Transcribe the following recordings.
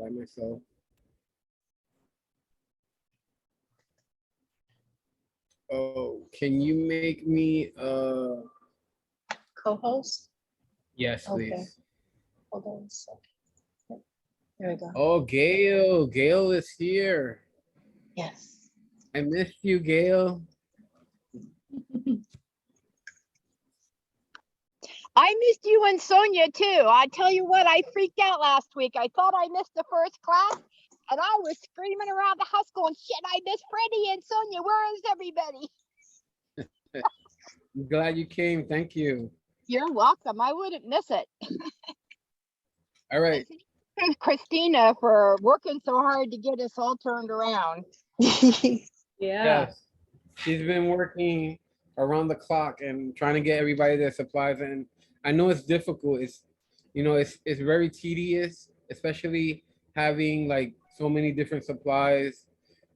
like myself. Oh, can you make me Co-host? yes, Okay. please. Hold on a second. There we go. Oh, Gail. Gail is here. Yes. I missed you, Gail. I missed you and Sonia too. I tell you what, I freaked out last week. I thought I missed the first class and I was screaming around the house going, shit, I missed Freddy and Sonia. Where is everybody? I'm glad you came. Thank you. You're welcome. I wouldn't miss it. All right. Thanks, Christina, for working so hard to get us all turned around. Yeah. Yes. She's been working around the clock and trying to get everybody their supplies. And I know it's difficult. It's, you know, it's very tedious, especially having like so many different supplies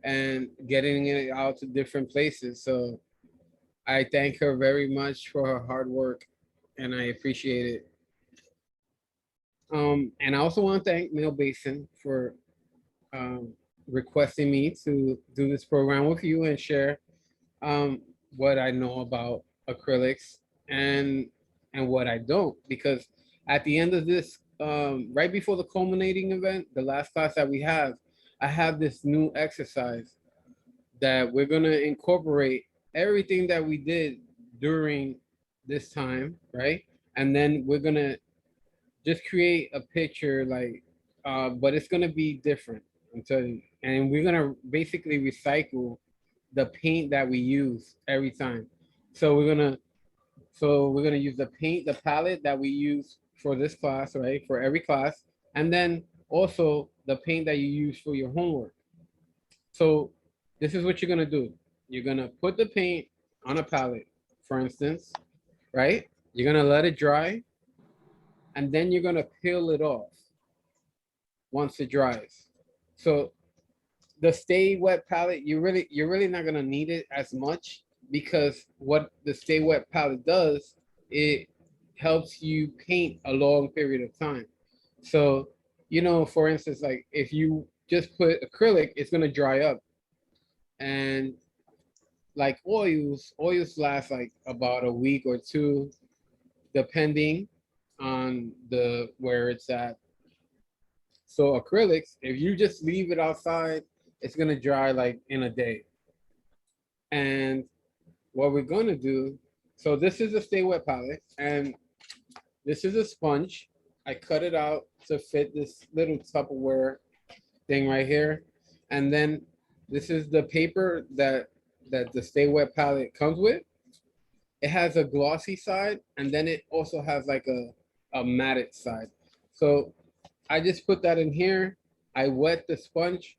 and getting it out to different places. So I thank her very much for her hard work and I appreciate it. And I also want to thank Neil Basin for um, requesting me to do this program with you and share what I know about acrylics and what I don't. Because at the end of this, right before the culminating event, the last class that we have, I have this new exercise that we're gonna incorporate everything that we did during this time, right? And then we're gonna just create a picture like, but it's gonna be different. I'm telling you. And we're gonna basically recycle the paint that we use every time. So we're gonna use the paint, the palette that we use for this class, right? For every class, and then also the paint that you use for your homework. So this is what you're gonna do. You're gonna put the paint on a palette, for instance, right? You're gonna let it dry, and then you're gonna peel it off once it dries. So the stay wet palette, you're really not gonna need it as much because what the stay wet palette does, it helps you paint a long period of time. So, you know, for instance, like if you just put acrylic, it's gonna dry up. And like oils last like about a week or two, depending on the where it's at. So acrylics, if you just leave it outside, it's gonna dry like in a day. And what we're gonna do, so this is a stay wet palette, and this is a sponge. I cut it out to fit this little Tupperware thing right here. And then this is the paper that the stay wet palette comes with. It has a glossy side, and then it also has like a matted side. So I just put that in here. I wet the sponge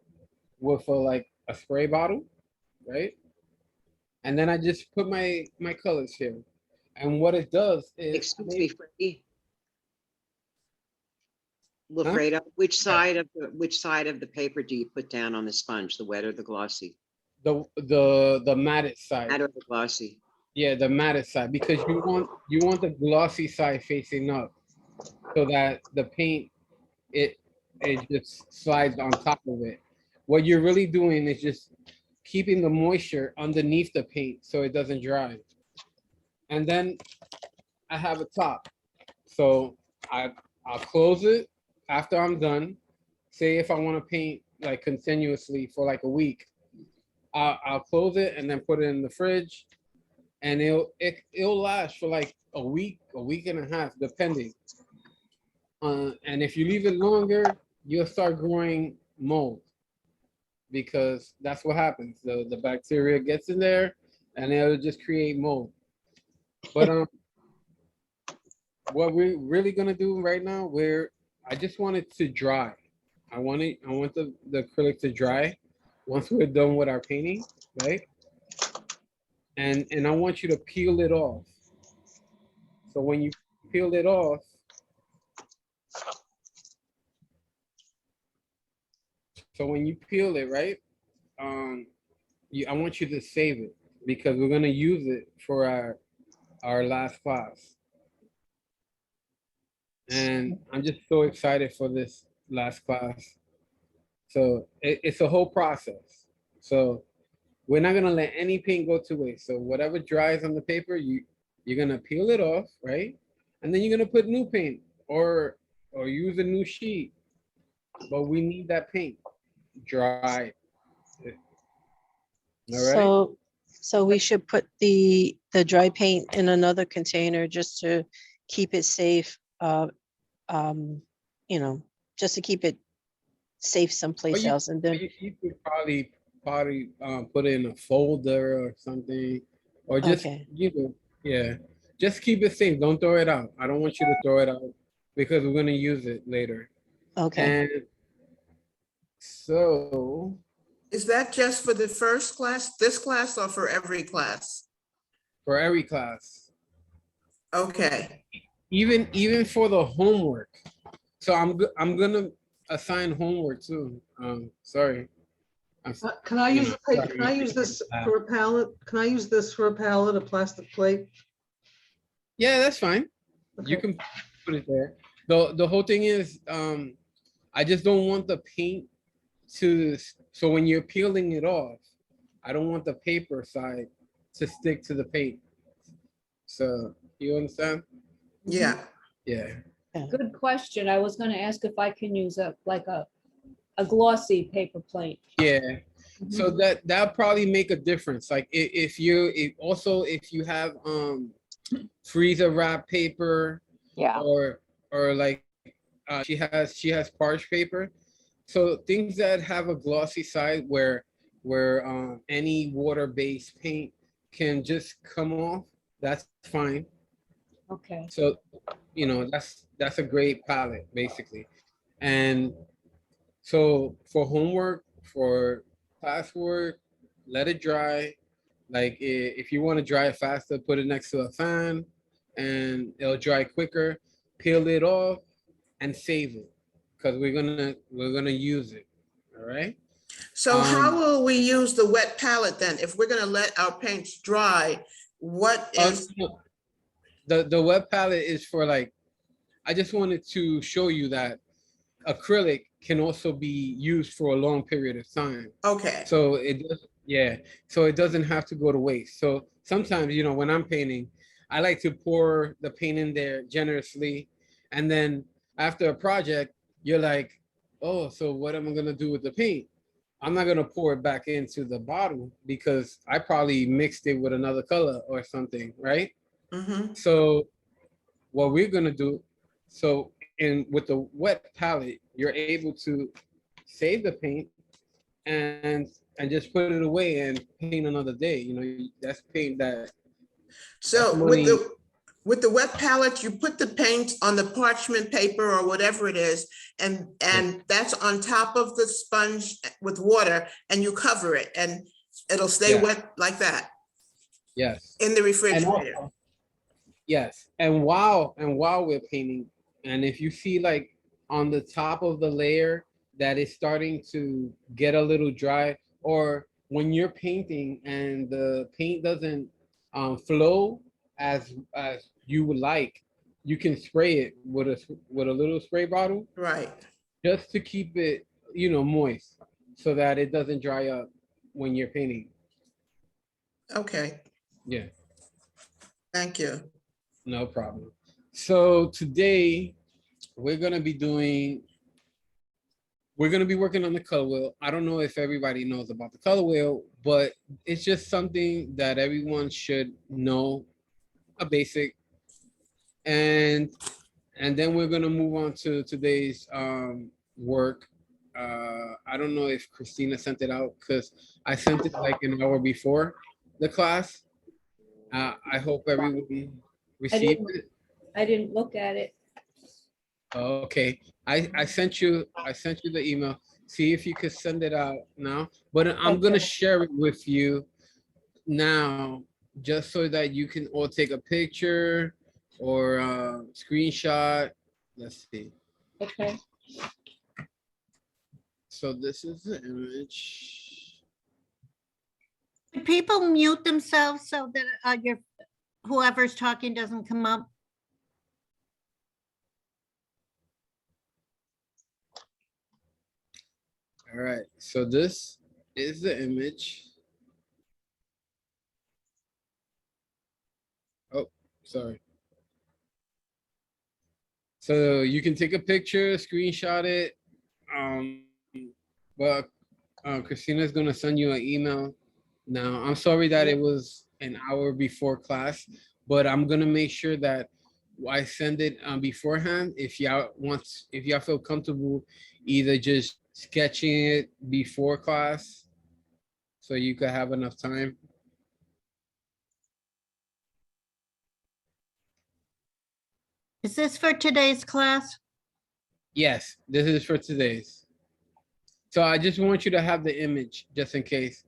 with like a spray bottle, right? And then I just put my colors here. And what it does is, Excuse me, Freddie. Huh? Wilfredo, which side of the paper do you put down on the sponge, the wet or the glossy? the matted side. Matte or the glossy? Yeah, the matted side, because you want the glossy side facing up so that the paint it just slides on top of it. What you're really doing is just keeping the moisture underneath the paint so it doesn't dry. And then I have a top. So I'll close it after I'm done. Say if I want to paint like continuously for like a week, I'll close it and then put it in the fridge, and it'll last for like a week and a half, depending. And if you leave it longer, you'll start growing mold because that's what happens. The bacteria gets in there and it'll just create mold. But what we're really gonna do right now, I just want it to dry. I want the acrylic to dry once we're done with our painting, right? And I want you to peel it off. So when you peel it off, right? I want you to save it because we're gonna use it for our last class. And I'm just so excited for this last class. So it's a whole process. So we're not gonna let any paint go to waste. So whatever dries on the paper, you're gonna peel it off, right? And then you're gonna put new paint or use a new sheet. But we need that paint dry. All right. So we should put the dry paint in another container just to keep it safe. You know, just to keep it safe Or someplace else. And then, you could probably put it in a folder or something, or just okay, yeah, just keep it safe. Don't throw it out. I don't want you to throw it out because we're gonna use it later. okay. And so Is that just for the first class, this class, or for every class? for every class, Okay, even for the homework. So I'm gonna assign homework too. Sorry. Can I You use, know, can I use this sorry. for a palette? Can I use this for a palette, a plastic plate? Yeah, that's fine. You Okay. can put it there. The whole thing is, I just don't want the paint to, so when you're peeling it off, I don't want the paper side to stick to the paint. So you understand? yeah. Yeah. Good question. I was gonna ask if I can use a glossy paper plate. Yeah. So that'll probably make a difference. Like if you have freezer wrap paper Yeah. or like she has parch paper. So things that have a glossy side where any water-based paint can just come off, that's fine. Okay. So that's a great palette basically. And so for homework, for classwork, let it dry. Like if you want to dry it faster, put it next to a fan and it'll dry quicker. Peel it off and save it because we're gonna use it. All right. So how Um, will we use the wet palette then? If we're gonna let our paints dry, what is, no, the web palette is for like, I just wanted to show you that acrylic can also be used for a long period of time. okay, So so it doesn't have to go to waste. So sometimes, when I'm painting, I like to pour the paint in there generously. And then after a project, you're like, oh, so what am I gonna do with the paint? I'm not gonna pour it back into the bottle because I probably mixed it with another color or something, right? mhm. So what we're gonna do, so in with the wet palette, you're able to save the paint and just put it away and paint another day. That's paint that's So with money. the wet palette, you put the paint on the parchment paper or whatever it is, and that's on top of the sponge with water, and you cover it, and it'll stay Yeah. wet like that Yes. in the And refrigerator. also, yes. And while we're painting, and if you see like on the top of the layer that is starting to get a little dry, or when you're painting and the paint doesn't flow as you would like, you can spray it with a little spray bottle Right, just to keep it, moist so that it doesn't dry up when you're painting. okay, Yeah. thank you. No problem. So today we're gonna be working on the color wheel. I don't know if everybody knows about the color wheel, but it's just something that everyone should know, a basic. And then we're gonna move on to today's work. I don't know if Christina sent it out because I sent it like an hour before the class. I hope everyone received it. I didn't look at it. Okay, I sent you the email. See if you could send it out now. But I'm gonna Okay. share it with you now, just so that you can all take a picture or screenshot. Let's see. Okay. So this is the image. Could people mute themselves so that whoever's talking doesn't come up? All right, so this is the image. Oh, sorry. So you can take a picture, screenshot it. But Christina's gonna send you an email. Now, I'm sorry that it was an hour before class, but I'm gonna make sure that I send it beforehand. If y'all feel comfortable, either just sketching it before class, so you could have enough time. Is this for today's class? Yes, this is for today's. So I just want you to have the image just in case.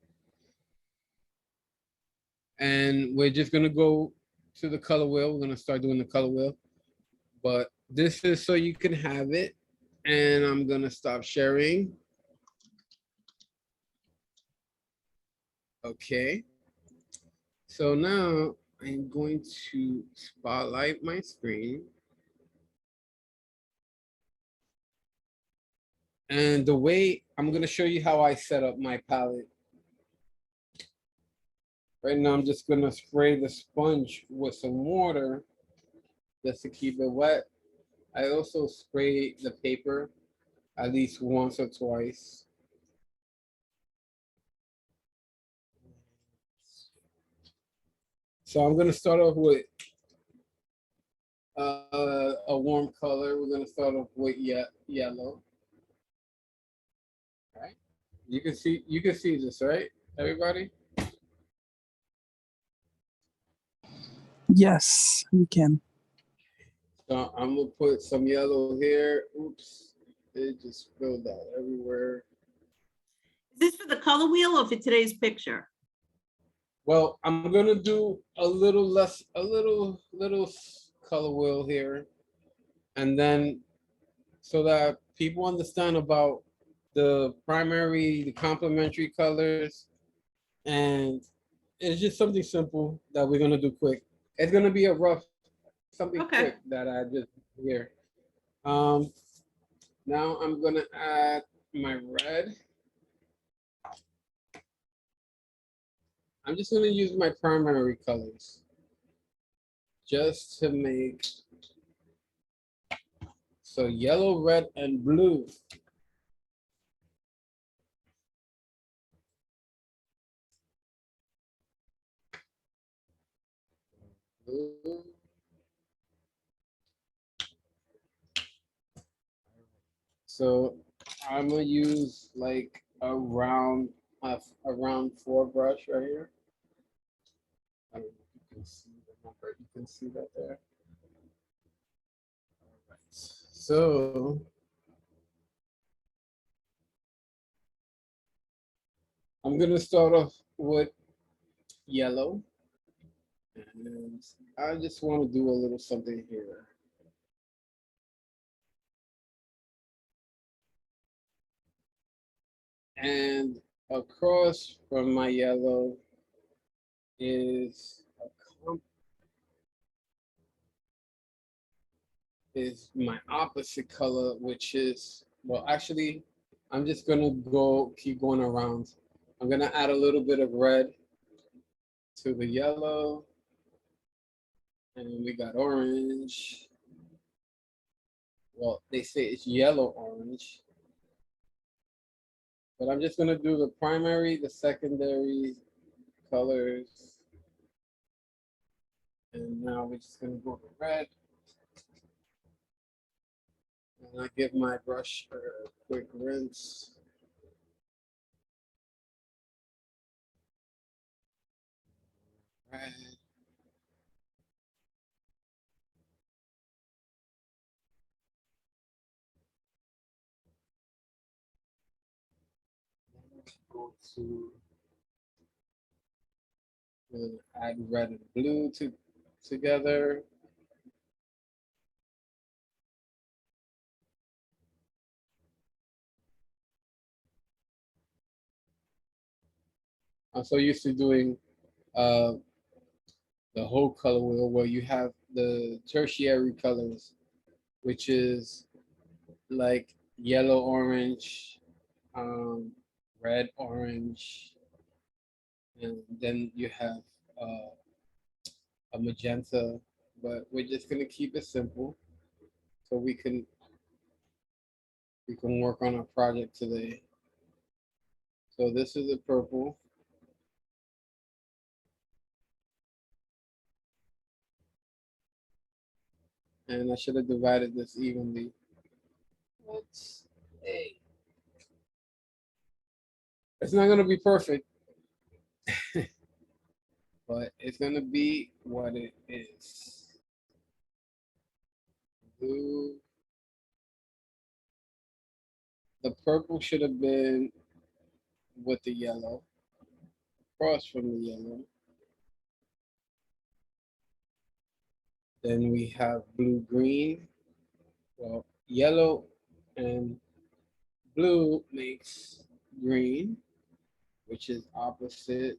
And we're just gonna go to the color wheel. We're gonna start doing the color wheel. But this is so you can have it. And I'm gonna stop sharing. Okay. So now I'm going to spotlight my screen. And the way I'm gonna show you how I set up my palette. Right now, I'm just gonna spray the sponge with some water just to keep it wet. I also spray the paper at least once or twice. So I'm gonna start off with a warm color. We're gonna start off with yellow. All right. You can see this, right, everybody? Yes, we can. So I'm gonna put some yellow here. Oops, it just spilled out everywhere. Is this for the color wheel or for today's picture? Well, I'm gonna do a little less, a little color wheel here, and then so that people understand about the primary, the complementary colors, and it's just something simple that we're gonna do quick. It's gonna be a rough, something Okay. quick that I just here. Um, now I'm gonna add my red. I'm just gonna use my primary colors just to make, so yellow, red, and blue. Blue. So I'm gonna use like a round 4 brush right here. I don't know if you can see the number. You can see that there. All right. So I'm gonna start off with yellow, and I just want to do a little something here. And across from my yellow is my opposite color, which is, well, actually, I'm just gonna keep going around. I'm gonna add a little bit of red to the yellow, and we got orange. Well, they say it's yellow orange, but I'm just gonna do the primary, the secondary colors, and now we're just gonna go to red. And I give my brush a quick rinse. Red. Go to add red and blue together. I'm so used to doing uh, the whole color wheel where you have the tertiary colors, which is like yellow, orange, red, orange, and then you have a magenta, but we're just gonna keep it simple so we can work on our project today. So this is a purple. And I should have divided this evenly. Let's hey. It's not gonna be perfect, but it's gonna be what it is. Blue. The purple should have been with the yellow, across from the yellow. Then we have blue green. Well, yellow and blue makes green, which is opposite.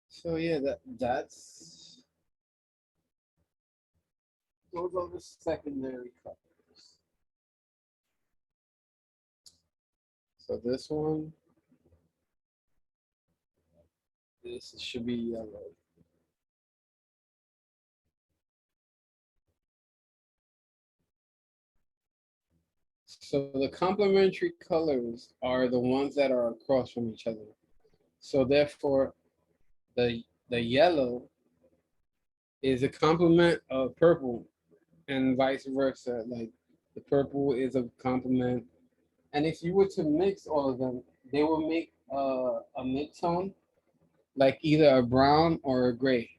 So yeah, that's those are the secondary colors. So this one, this should be yellow. So the complementary colors are the ones that are across from each other. So therefore, the yellow is a complement of purple, and vice versa. Like the purple is a complement, and if you were to mix all of them, they will make a mid-tone, like either a brown or a gray.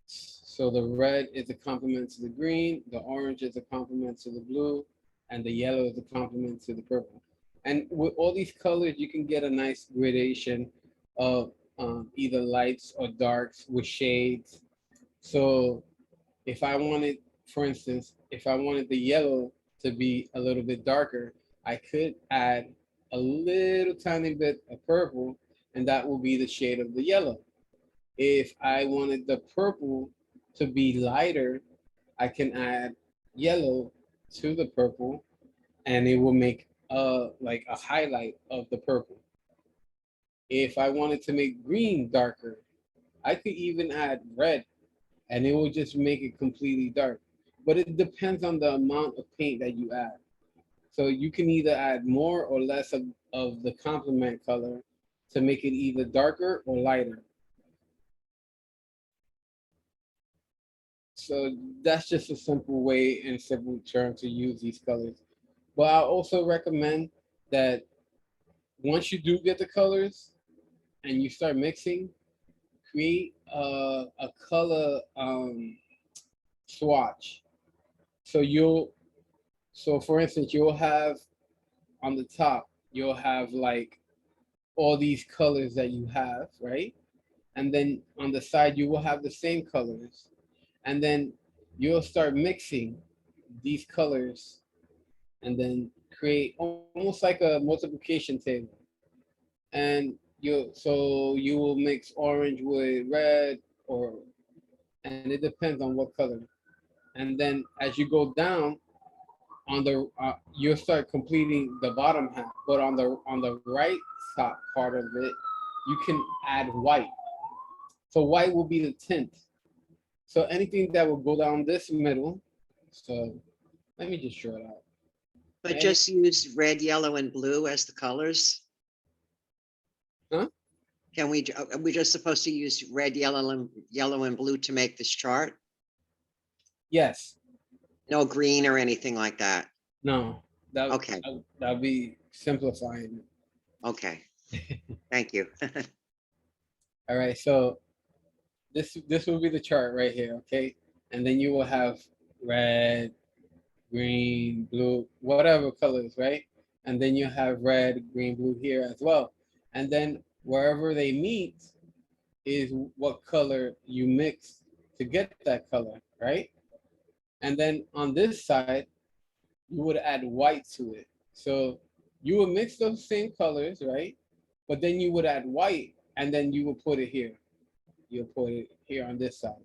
So the red is a complement to the green, the orange is a complement to the blue, and the yellow is a complement to the purple. And with all these colors, you can get a nice gradation of either lights or darks with shades. So if I wanted, for instance, if I wanted the yellow to be a little bit darker, I could add a little tiny bit of purple, and that will be the shade of the yellow. If I wanted the purple to be lighter, I can add yellow to the purple, and it will make like a highlight of the purple. If I wanted to make green darker, I could even add red, and it will just make it completely dark. But it depends on the amount of paint that you add. So you can either add more or less of the complement color to make it either darker or lighter. So that's just a simple way and simple term to use these colors. But I also recommend that once you do get the colors and you start mixing, create a color swatch. So so for instance, you'll have on the top, you'll have like all these colors that you have, right? And then on the side, you will have the same colors. And then you'll start mixing these colors and then create almost like a multiplication table. And you will mix orange with red, or and it depends on what color. And then as you go down on the you'll start completing the bottom half, but on the right top part of it, you can add white. So white will be the tint. So anything that will go down this middle. So let me just draw it out. But just use red, yellow, and blue as the colors? Huh? Can we, are we just supposed to use red, yellow, and blue to make this chart? Yes. No green or anything like that? No. Okay. That'll be simplifying. Okay. Thank you. All right. So this will be the chart right here. Okay. And then you will have red, green, blue, whatever colors, right? And then you have red, green, blue here as well. And then wherever they meet is what color you mix to get that color, right? And then on this side, you would add white to it. So you would mix those same colors, right? But then you would add white and then you would put it here. you'll put it here on this side.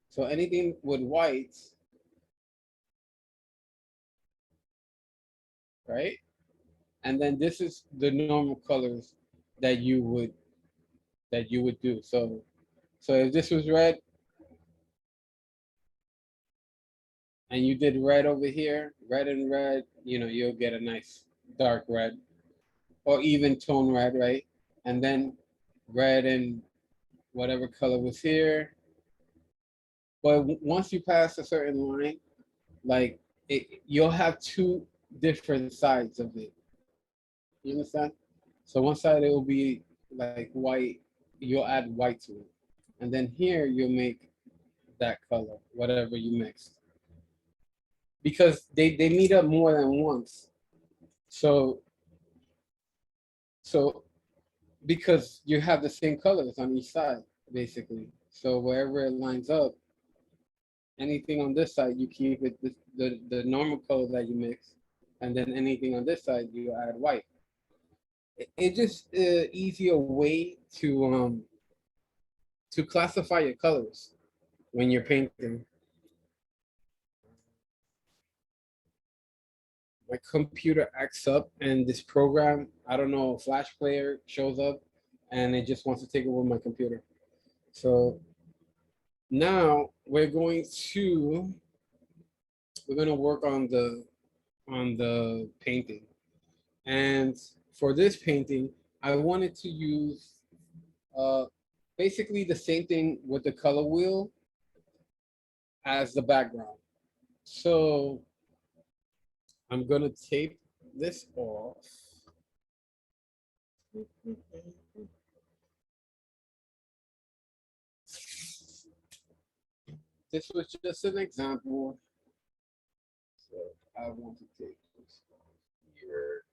So anything with white, right? And then this is the normal colors that you would do. So if this was red and you did red over here, red and red, you'll get a nice dark red or even tone red, right? And then red and whatever color was here. But once you pass a certain line, like you'll have two different sides of it. You understand? So one side it will be like white, you'll add white to it. And then here you'll make that color, whatever you mixed. Because they meet up more than once. So because you have the same colors on each side, basically. So wherever it lines up, anything on this side, you keep it the normal color that you mix. And then anything on this side, you add white. It's just an easier way to classify your colors when you're painting. My computer acts up and this program, I don't know, Flash player shows up and it just wants to take over my computer. So now we're going to work on the painting. And for this painting, I wanted to use basically the same thing with the color wheel as the background. So I'm gonna tape this off. This was just an example. So I want to take this off here.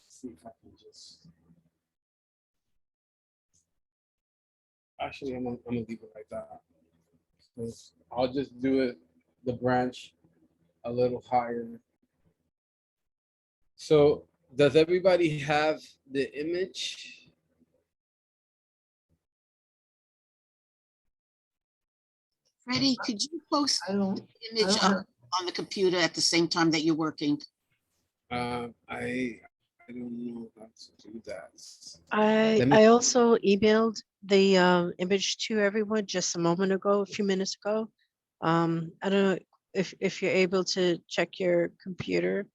See if I can just. Actually, I'm gonna leave it like that. I'll just do it, the branch a little higher. So does everybody have the image? Freddie, could you post I don't, the image I don't up on the computer at the same time that you're working? I don't know how to do that. I Let me- I also emailed the image to everyone just a moment ago, a few minutes ago. I don't know if you're able to check your computer,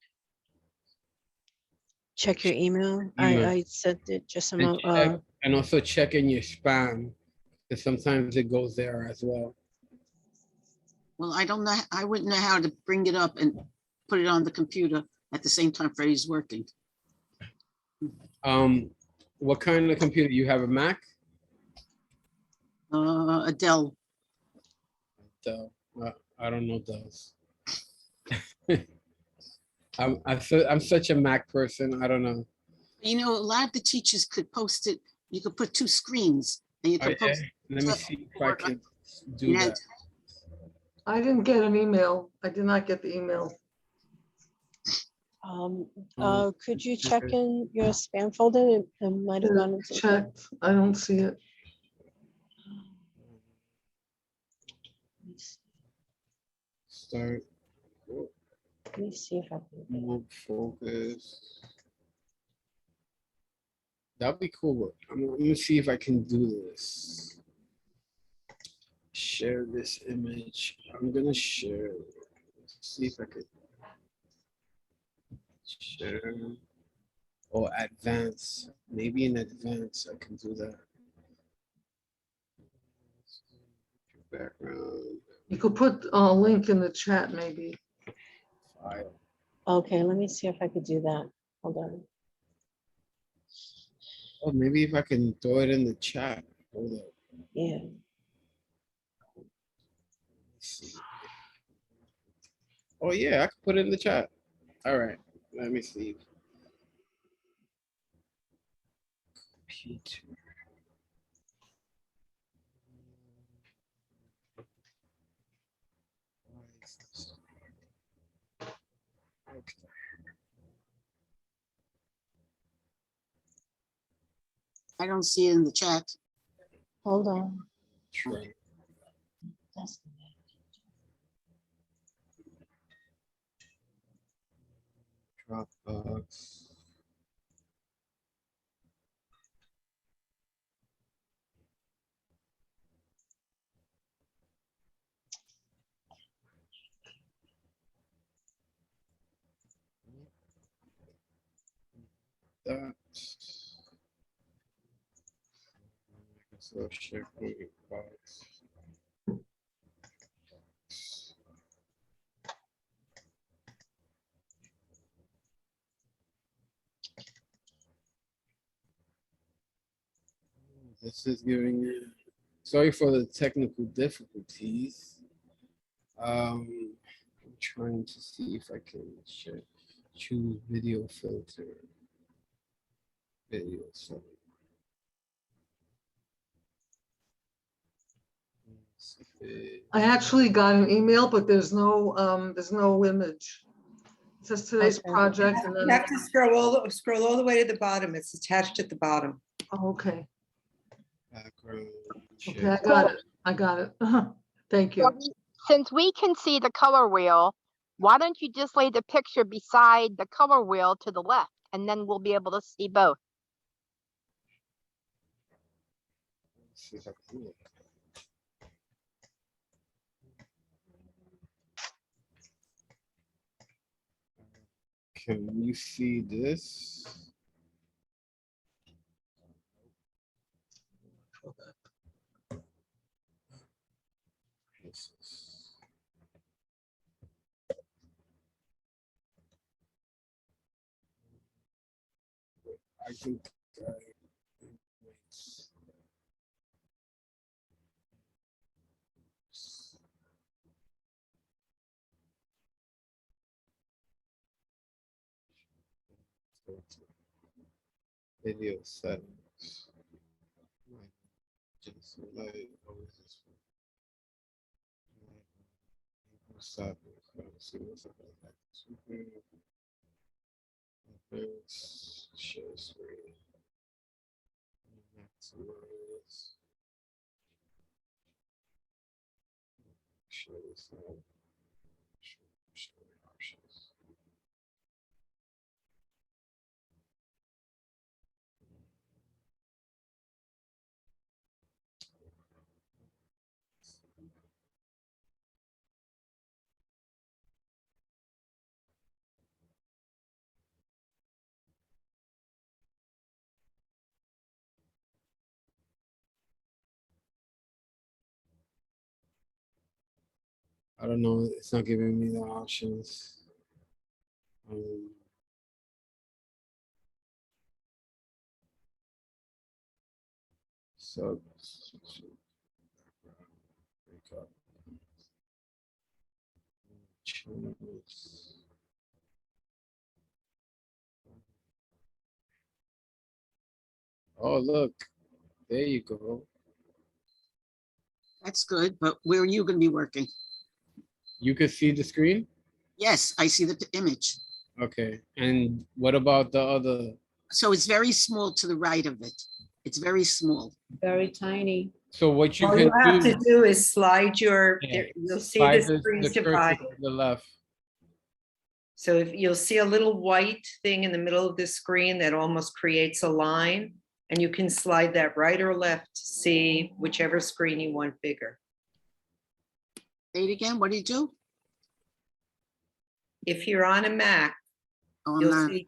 check your email. I sent it just a And, moment. and also check in your spam, because sometimes it goes there as well. Well, I don't know, I wouldn't know how to bring it up and put it on the computer at the same time Freddie's working. What kind of computer? You have a Mac? Adele, So I don't know those. I'm such a Mac person. I don't know. you know, a lot of the teachers could post it, you could put two screens and you Oh, could yeah? post. Let me see if I can do Yeah. that. I didn't get an email. I did not get the email. Could you check in your spam folder? It might have gone into. Checked. I don't see it. Start. Let me see if I can. Move focus. That'd be cool. I'm gonna see if I can do this. Share this image. I'm gonna share. Let's see if I could share or advance. Maybe in advance I can do that. Background You could put a link in the chat, maybe. file. Okay, let me see if I could do that. Hold on. Oh, maybe if I can throw it in the chat. Hold up. Yeah. Let's see. Oh yeah, I can put it in the chat. All right, let me see. P2. Okay. I don't see it in the chat. Hold on. Try. Dropbox. That. So SharePoint box. This is giving me. Sorry for the technical difficulties. I'm trying to see if I can choose video filter. Video setting. I actually got an email, but there's no image. It says today's Okay. project and You then, have to scroll all the way to the bottom. It's attached at the bottom. oh, okay, Background. okay, share. I got it. Thank So you. since we can see the color wheel, why don't you just lay the picture beside the color wheel to the left, and then we'll be able to see both. Let's see if I can do it. Can you see this? This is- I think video settings. Just like stop it. See what's up with that. Share screen. Maximize. Show this out. Show the options. I don't know. It's not giving me the options. So channels. Oh, look, there you go. That's good, but where are you going to be working? You can see the screen? Yes, I see the image. Okay. And what about the other? So it's very small to the right of it. It's very small. Very tiny. So what you All can you have do, to do is slide your, yeah, you'll see slide the screen's cursor divided. to the left. So if you'll see a little white thing in the middle of the screen that almost creates a line, and you can slide that right or left to see whichever screen you want bigger. Say it again. What do you do? If you're on a Mac, Oh, I'm you'll not. see,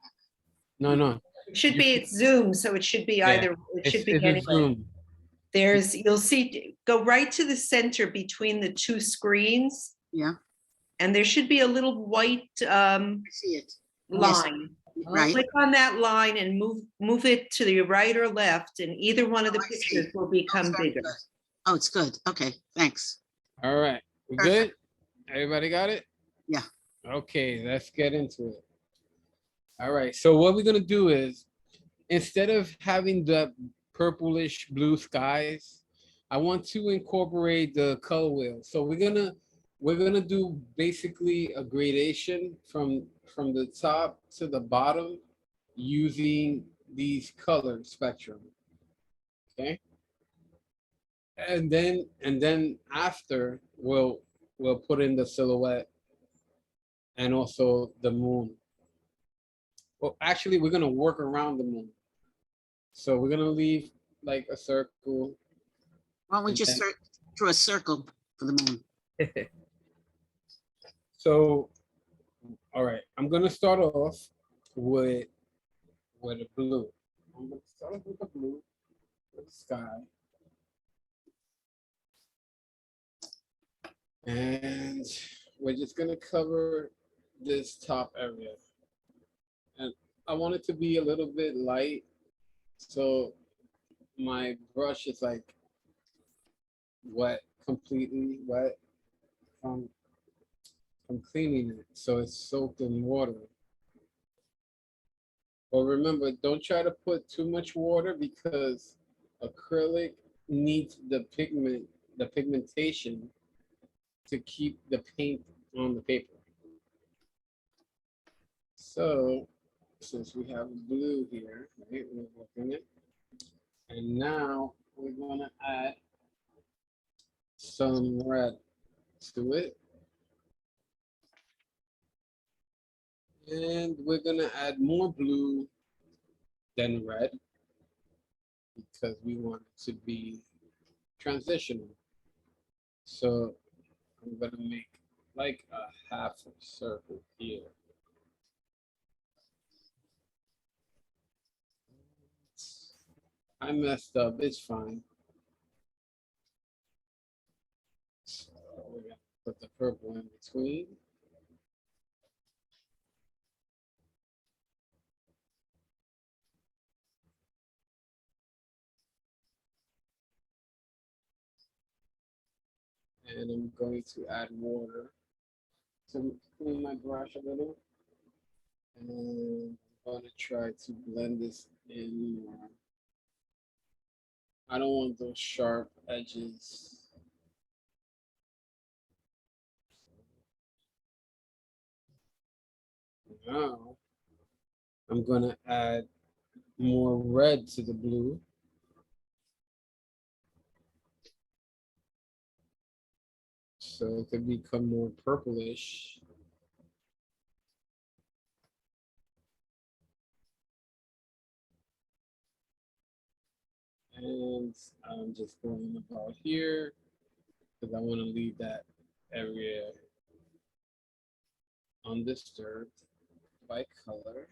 No. it should be, it's Zoom, so it should be Yeah, either, it should be It's a anyway. zoom. There's, you'll see, go right to the center between the two screens, Yeah, and there should be a little white I see it. Yes. line. Right. Click on that line and move it to the right or left, and either one of the Oh, I see. pictures will Oh, become it's very bigger. good. Oh, it's good. Okay, thanks. All right. We good? Everybody got it? Yeah. Okay, let's get into it. All right. So what we're gonna do is, instead of having the purplish blue skies, I want to incorporate the color wheel. So we're gonna do basically a gradation from the top to the bottom using these color spectrum. Okay. And then after we'll put in the silhouette and also the moon. Well, actually, we're gonna work around the moon. So we're gonna leave like a circle. Why don't we And just then- draw a circle for the moon? So, all right, I'm gonna start off with a blue. I'm gonna start off with the blue, with the sky, and we're just gonna cover this top area. And I want it to be a little bit light, so my brush is like wet, completely wet from cleaning it, so it's soaked in water. But remember, don't try to put too much water because acrylic needs the pigmentation to keep the paint on the paper. So since we have blue here, right, we're working it. And now we're gonna add some red to it. And we're gonna add more blue than red because we want it to be transitional. So I'm gonna make like a half a circle here. I messed up, it's fine. So we're gonna put the purple in between. And I'm going to add water to clean my brush a little. And I'm gonna try to blend this in more. I don't want those sharp edges. Now I'm gonna add more red to the blue. So it could become more purplish. And I'm just going about here because I want to leave that area undisturbed by color.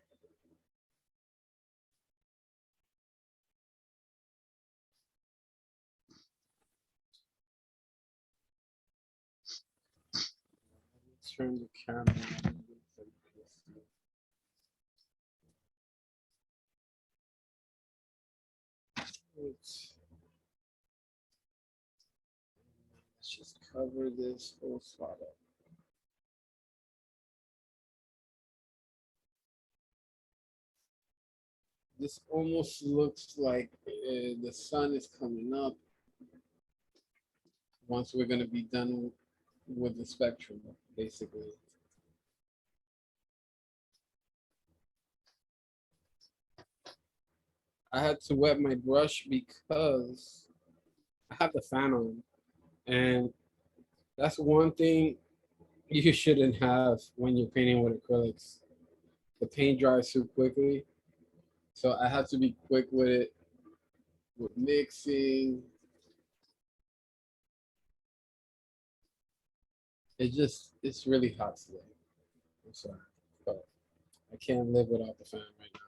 Let's turn the camera on. Let's just cover this whole spot up. This almost looks like the sun is coming up once we're going to be done with the spectrum, basically. I had to wet my brush because I have the fan on, and that's one thing you shouldn't have when you're painting with acrylics. The paint dries too quickly, so I have to be quick with it, with mixing. It's really hot today. I'm sorry, but I can't live without the fan right now.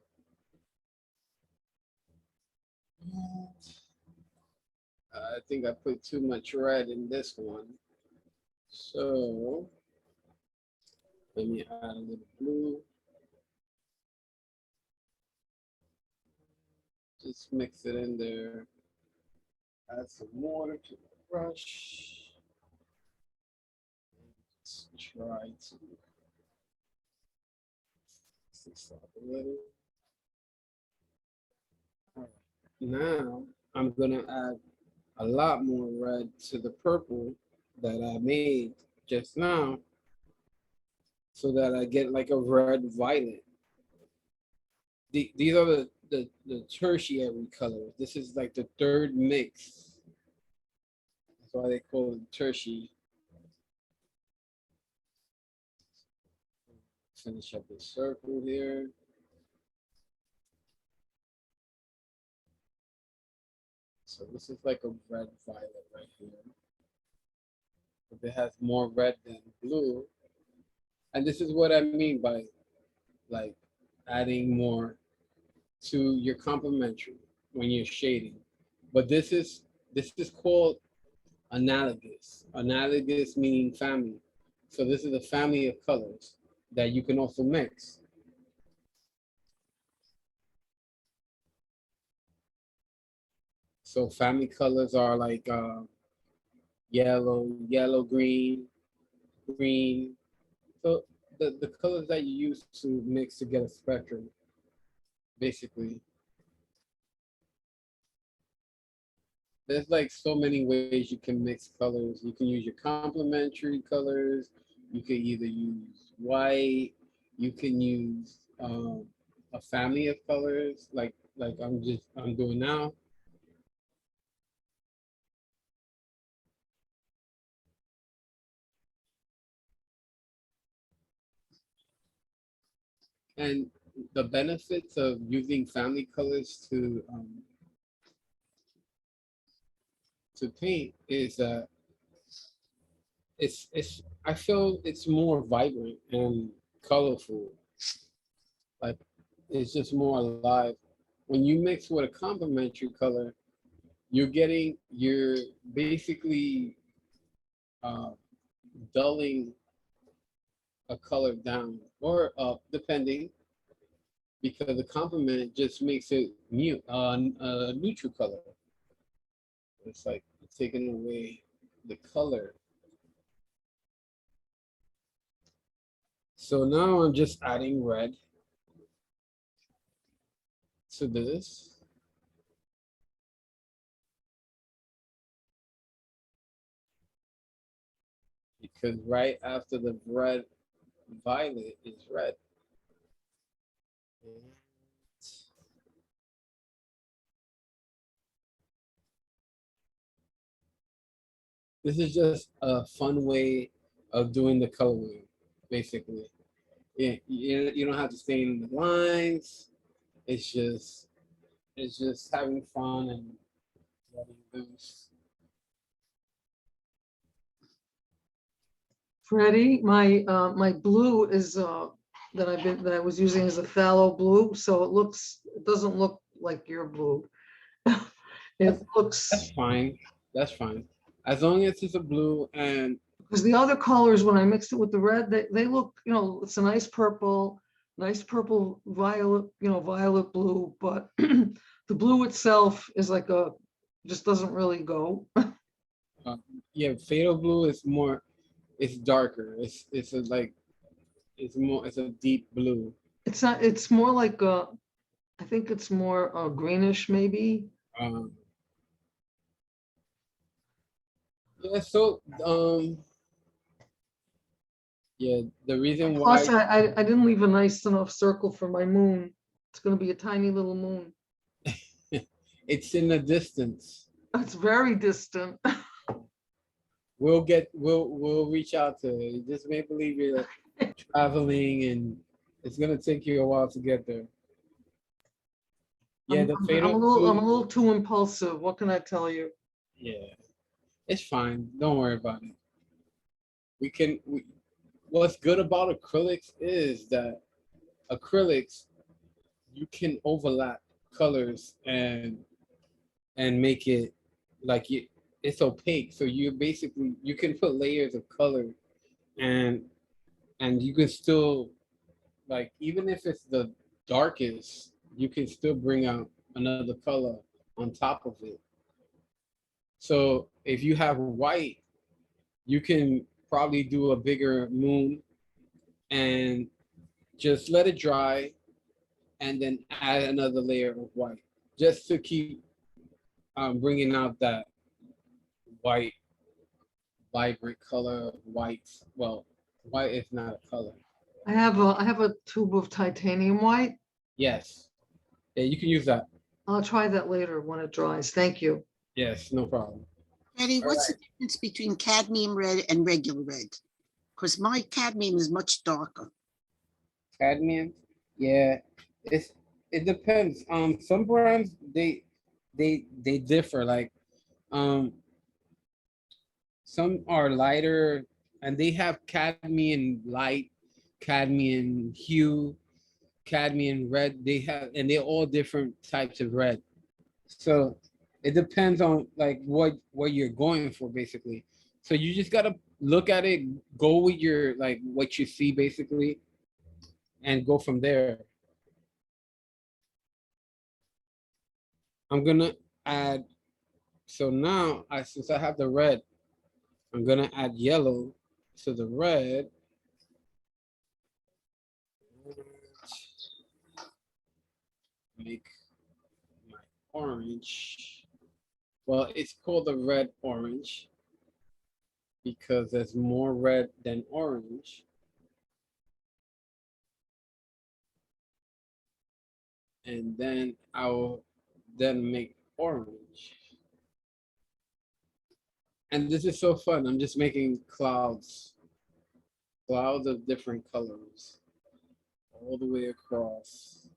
I think I put too much red in this one. So let me add a little blue. Just mix it in there. Add some water to the brush. Let's try to fix this up a little. All right. Now I'm gonna add a lot more red to the purple that I made just now so that I get like a red violet. These are the tertiary color. This is like the third mix. That's why they call it tertiary. Finish up this circle here. So this is like a red violet right here. If it has more red than blue, and this is what I mean by like adding more to your complementary when you're shading. But this is called analogous. Analogous meaning family. So this is a family of colors that you can also mix. So family colors are like yellow, green, green. So the colors that you use to mix to get a spectrum, basically. There's like so many ways you can mix colors. You can use your complementary colors. You can either use white. You can use a family of colors, like I'm doing now. And the benefits of using family colors to paint is that it's I feel it's more vibrant and colorful. Like it's just more alive. When you mix with a complementary color, you're basically uh, dulling a color down or up, depending, because the complement just makes it mute, a neutral color. It's like taking away the color. So now I'm just adding red to this. Because right after the red, violet is red. This is just a fun way of doing the coloring, basically. Yeah, you don't have to stay in the lines. It's just having fun and letting loose. Freddie, my blue is that I was using is a phthalo blue, so it doesn't look like your blue. It looks, That's fine. That's fine. As long as it's a blue and because the other colors, when I mixed it with the red, they look, it's a nice purple violet, violet blue, but the blue itself is like just doesn't really go. yeah, fatal blue is more. It's darker. It's a, like it's a deep blue. It's not, it's more like I think it's more greenish maybe. Um, yeah. So yeah, the reason why Plus, I didn't leave a nice enough circle for my moon. It's gonna be a tiny little moon. it's in the distance. It's very distant. We'll reach out to it. You just may believe you're traveling and it's gonna take you a while to get there. Yeah, the I'm fatal a blue. little too impulsive. What can I tell you? Yeah, it's fine. Don't worry about it. What's good about acrylics is that acrylics, you can overlap colors and make it like it's opaque. So you can put layers of color and you can still, like, even if it's the darkest, you can still bring out another color on top of it. So if you have white, you can probably do a bigger moon and just let it dry and then add another layer of white just to keep bringing out that white, vibrant color of white. Well, white is not a color. I have a tube of titanium white. Yes. Yeah, you can use that. I'll try that later when it dries. Thank you. Yes, no problem. Eddie, All what's the difference between cadmium red and regular red? Because my cadmium is much darker. Cadmium, yeah, it depends. Some brands they differ. Like, um, some are lighter, and they have cadmium light, cadmium hue, cadmium red. They have, and they're all different types of red. So it depends on like what you're going for, basically. So you just gotta look at it, go with your like what you see basically, and go from there. I'm gonna add, so now since I have the red, I'm gonna add yellow to the red. Make my orange. Well, it's called the red orange because there's more red than orange. And then I'll then make orange. And this is so fun. I'm just making clouds of different colors all the way across.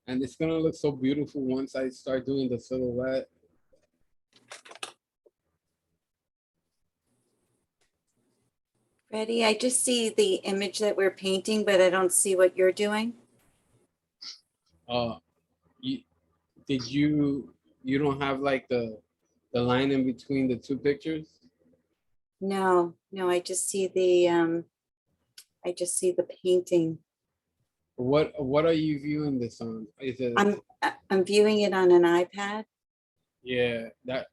And it's gonna look so beautiful once I start doing the silhouette. Freddy, I just see the image that we're painting, but I don't see what you're doing. You, you don't have like the line in between the two pictures? No, I just see the painting. What are you viewing this on? Is it? I'm viewing it on an iPad. Yeah, that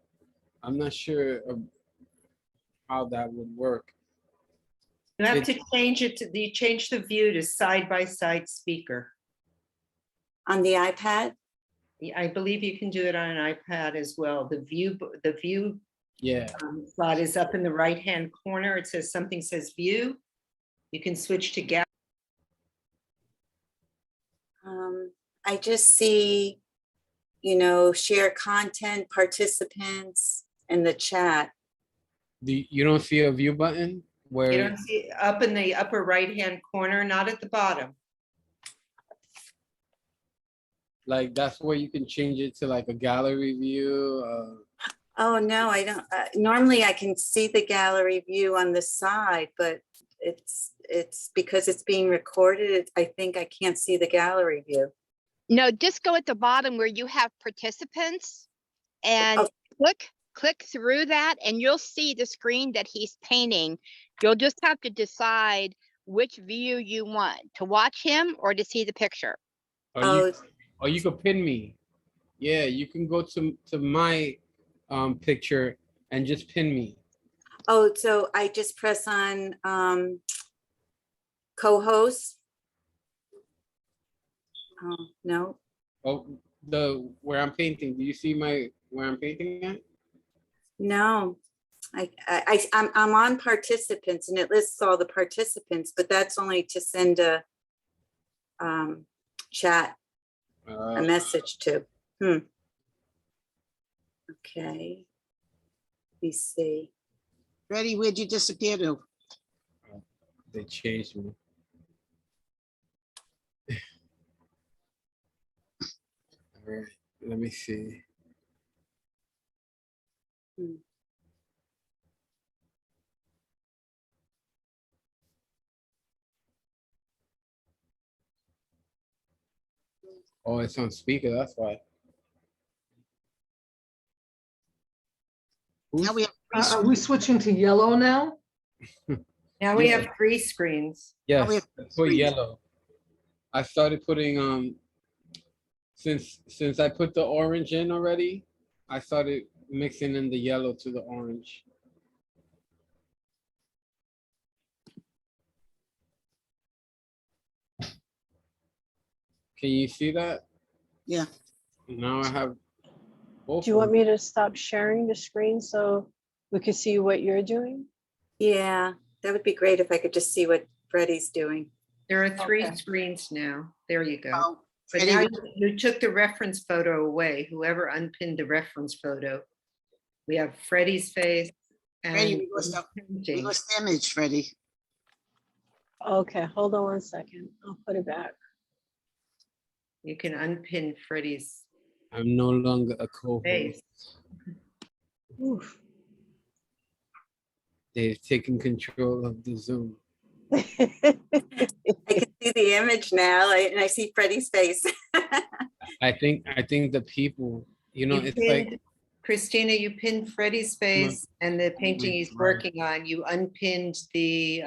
I'm not sure of how that would work. You have to change it to change the view to side-by-side speaker. On the iPad? Yeah, I believe you can do it on an iPad as well. The view Yeah. slot is up in the right-hand corner. It says something says view. You can switch to gallery. I just see, share content, participants, and the chat. You don't see a view button where You don't see up in the upper right-hand corner, not at the bottom. like that's where you can change it to like a gallery view. Oh, no, I don't. Normally I can see the gallery view on the side, but it's because it's being recorded. I think I can't see the gallery view. No, just go at the bottom where you have participants and click through that and you'll see the screen that he's painting. You'll just have to decide which view you want, to watch him or to see the picture. Or you could pin me. Yeah, you can go to my picture and just pin me. Oh, so I just press on co-host. Oh, no. Oh, where I'm painting. Do you see where I'm painting at? No, I'm on participants and it lists all the participants, but that's only to send a chat, a message to. Okay. Let me see. Freddy, where'd you disappear to? They changed me. All right, let me see. Oh, it's on speaker, that's why. Now we have Are we switching to yellow now? Now we have 3 screens. Yes, we have put screens. yellow. I started putting since I put the orange in already, I started mixing in the yellow to the orange. Can you see that? Yeah. Now I have both. Do you want me to stop sharing the screen so we could see what you're doing? Yeah, that would be great if I could just see what Freddy's doing. There are 3 Okay. screens now. There you go. Oh, But Freddie, now you took the reference photo away, whoever unpinned the reference photo. We have Freddie's face Freddie, and we painting. lost the image, Freddie. Okay, hold on 1 second. I'll put it back. You can unpin Freddie's I'm no longer a co-host. face. Oof. They've taken control of the Zoom. I can see the image now and I see Freddie's face. I think the people, you know, You it's like pinned, Christina, you pinned Freddie's face and the painting he's right. working on. You unpinned the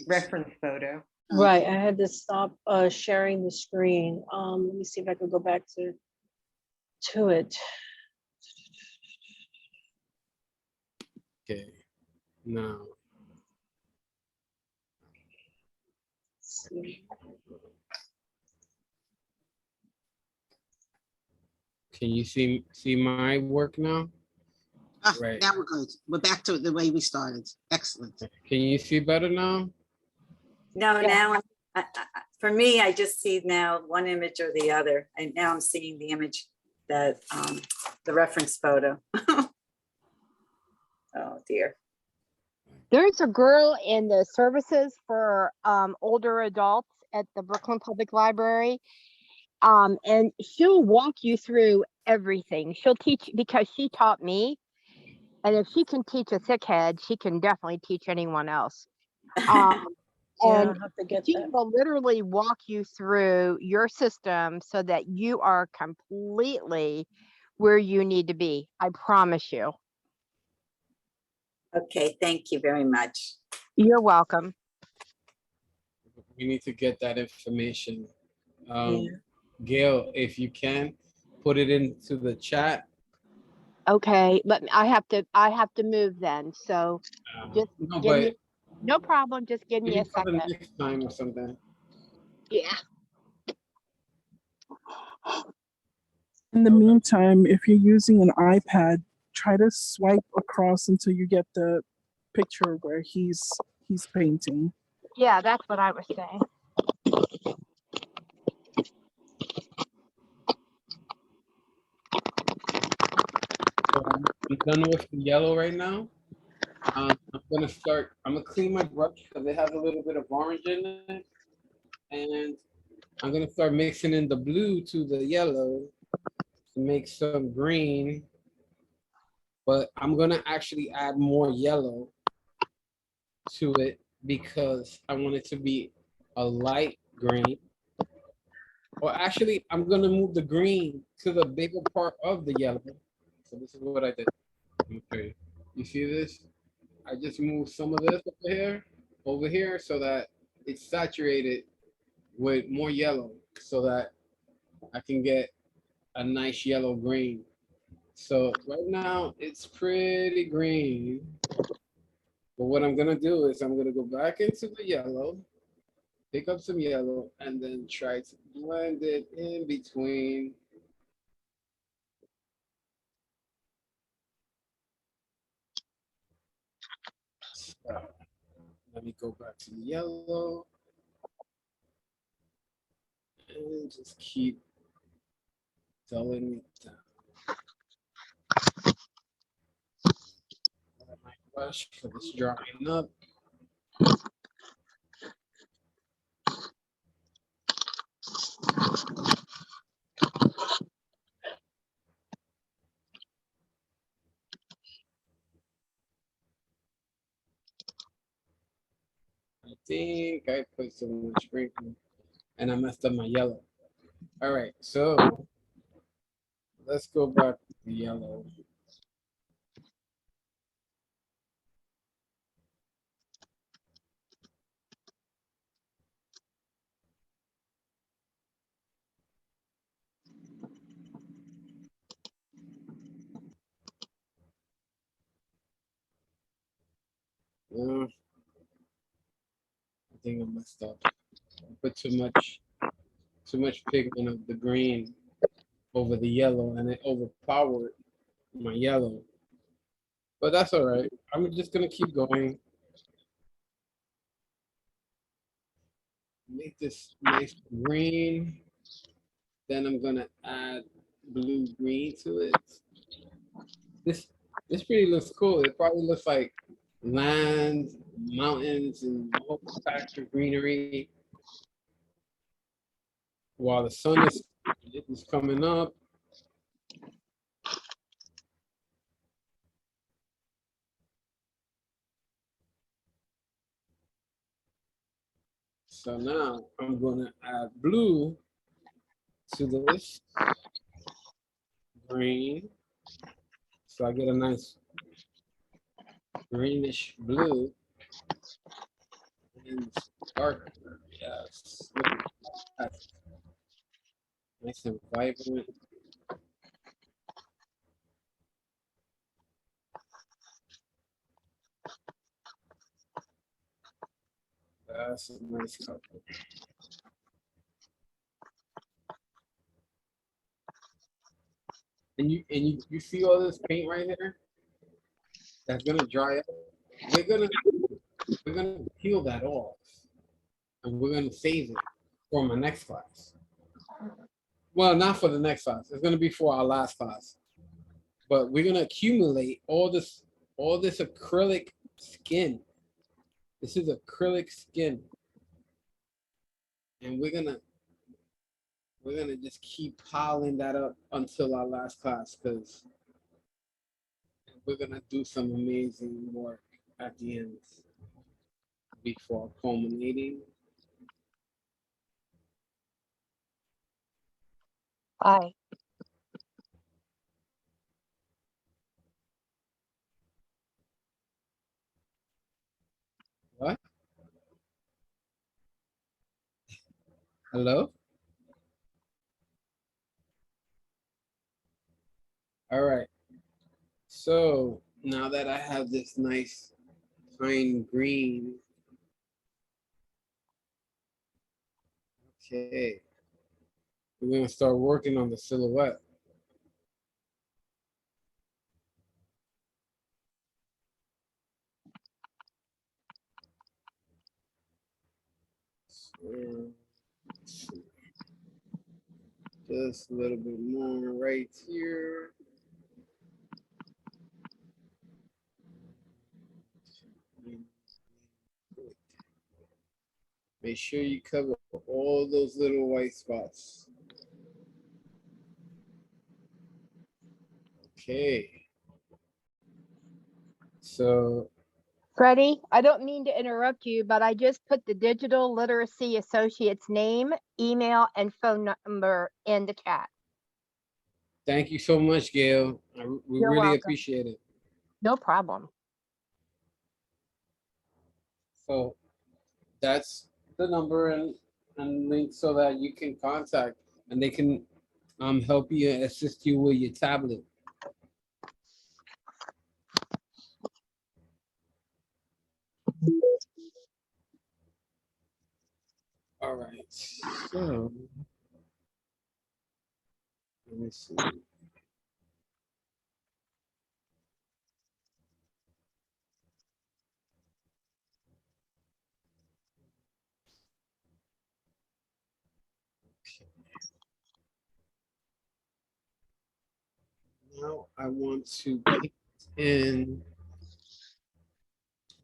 reference photo. Right, I had to stop sharing the screen. Let me see if I could go back to it. okay. Now can you see my work now? Ah, Right. now we're good. We're back to the way we started. Excellent. Can you see better now? No, now, for me, I just see now one image or the other. And now I'm seeing the image that, the reference photo. Oh dear. There's a girl in the services for older adults at the Brooklyn Public Library. And she'll walk you through everything. She'll teach because she taught me. And if she can teach a thick head, she can definitely teach anyone else. Yeah, And I'll have to get she that. will literally walk you through your system so that you are completely where you need to be. I promise you. Okay, thank you very much. You're welcome. We need to get that information. Yeah. Gail, if you can, put it into the chat. Okay, I have to move then. So just No, give me, but no problem. Just give me maybe a for the second. next time or something. Yeah. In the meantime, if you're using an iPad, try to swipe across until you get the picture where he's painting. Yeah, that's what I was saying. So I'm done with the yellow right now. I'm gonna clean my brush because it has a little bit of orange in it. And I'm gonna start mixing in the blue to the yellow to make some green. But I'm gonna actually add more yellow to it because I want it to be a light green. Or actually, I'm gonna move the green to the bigger part of the yellow. So this is what I did. Okay, you see this? I just moved some of this over here, so that it's saturated with more yellow, so that I can get a nice yellow green. So right now it's pretty green. But what I'm gonna do is I'm gonna go back into the yellow, pick up some yellow, and then try to blend it in between. So, let me go back to the yellow and just keep dulling it down. My brush for this drying up. I think I put so much sprinkle and I messed up my yellow. All right, so let's go back to the yellow. I think I messed up. I put too much pigment of the green over the yellow and it overpowered my yellow. But that's all right. I'm just gonna keep going. Make this nice green. Then I'm gonna add blue green to it. This pretty looks cool. It probably looks like land, mountains, and a whole patch of greenery while the sun is coming up. So now I'm gonna add blue to this green. So I get a nice greenish blue and darker. Yes. Look at that. Nice and vibrant. That's a nice color. And you see all this paint right here? That's gonna dry up. We're gonna peel that off, and we're gonna save it for my next class. Well, not for the next class. It's gonna be for our last class. But we're gonna accumulate all this acrylic skin. This is acrylic skin, and we're gonna just keep piling that up until our last class, because we're gonna do some amazing work at the end before culminating. Hi. What? Hello? All right. So now that I have this nice pine green, okay, we're gonna start working on the silhouette. So, just a little bit more right here. Make sure you cover all those little white spots. Okay. So, Freddie, I don't mean to interrupt you, but I just put the Digital Literacy Associates name, email, and phone number in the chat. thank you so much, Gail. We You're really welcome. appreciate it. No problem. So that's the number and link so that you can contact and they can help you and assist you with your tablet. All right, so let me see. Now I want to paint in,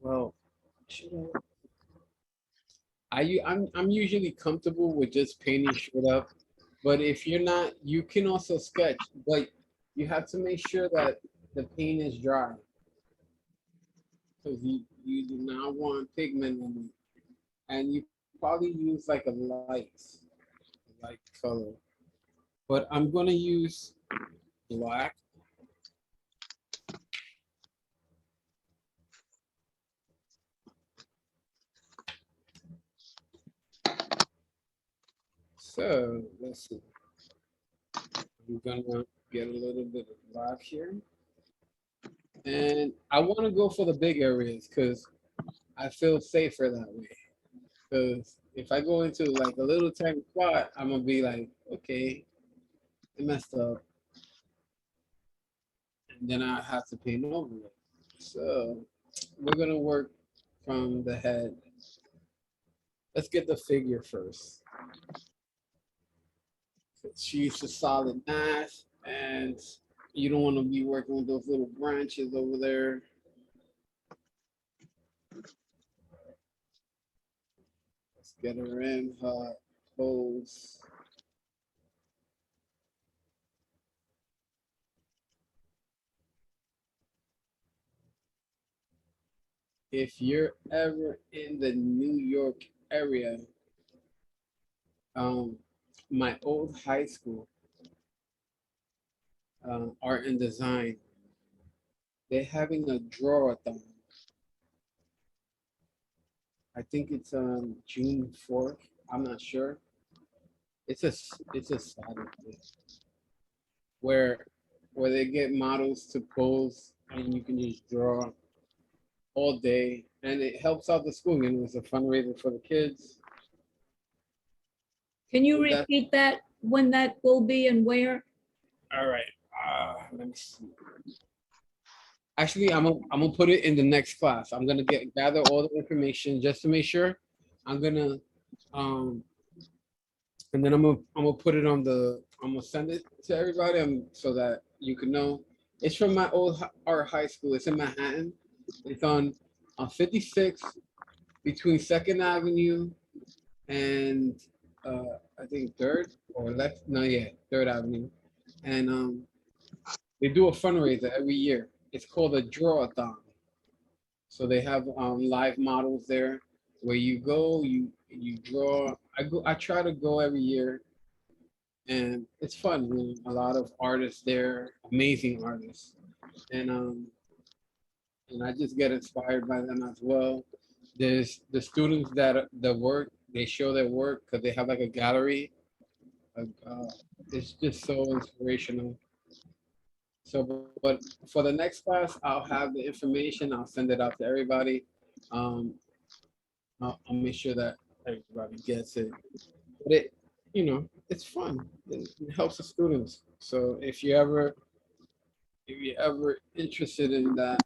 well, should I'm usually comfortable with just painting straight up, but if you're not, you can also sketch, but you have to make sure that the paint is dry, because you do not want pigment in it, and you probably use like a light color, but I'm gonna use black. So let's see. I'm gonna get a little bit of black here. And I want to go for the big areas because I feel safer that way. Because if I go into like a little tiny spot, I'm gonna be like, okay, I messed up. And then I have to paint over it. So we're gonna work from the head. Let's get the figure first. She's a solid math, and you don't want to be working with those little branches over there. Let's get her in her pose. If you're ever in the New York area, my old high school, art and design, they're having a draw-a-thon. I think it's on June 4th. I'm not sure. It's a Saturday where they get models to pose and you can just draw all day, and it helps out the school. And it's a fundraiser for the kids. Can you That- repeat that, when that will be and where? All right. Let me see. Actually, I'm gonna put it in the next class. I'm gonna gather all the information just to make sure. I'm gonna and then I'm gonna put it on the. I'm gonna send it to everybody, so that you can know. It's from my old art high school. It's in Manhattan. It's on 56 between Second Avenue and I think Third or left. No, yeah, Third Avenue, and they do a fundraiser every year. It's called a draw-a-thon. So they have live models there where you go, you draw. I try to go every year, and it's fun. A lot of artists there, amazing artists, and and I just get inspired by them as well. There's the students that work. They show their work because they have like a gallery. It's just so inspirational. So, but for the next class, I'll have the information. I'll send it out to everybody. Um, I'll make sure that everybody gets it. But it's fun. It helps the students. So if you're ever interested in that,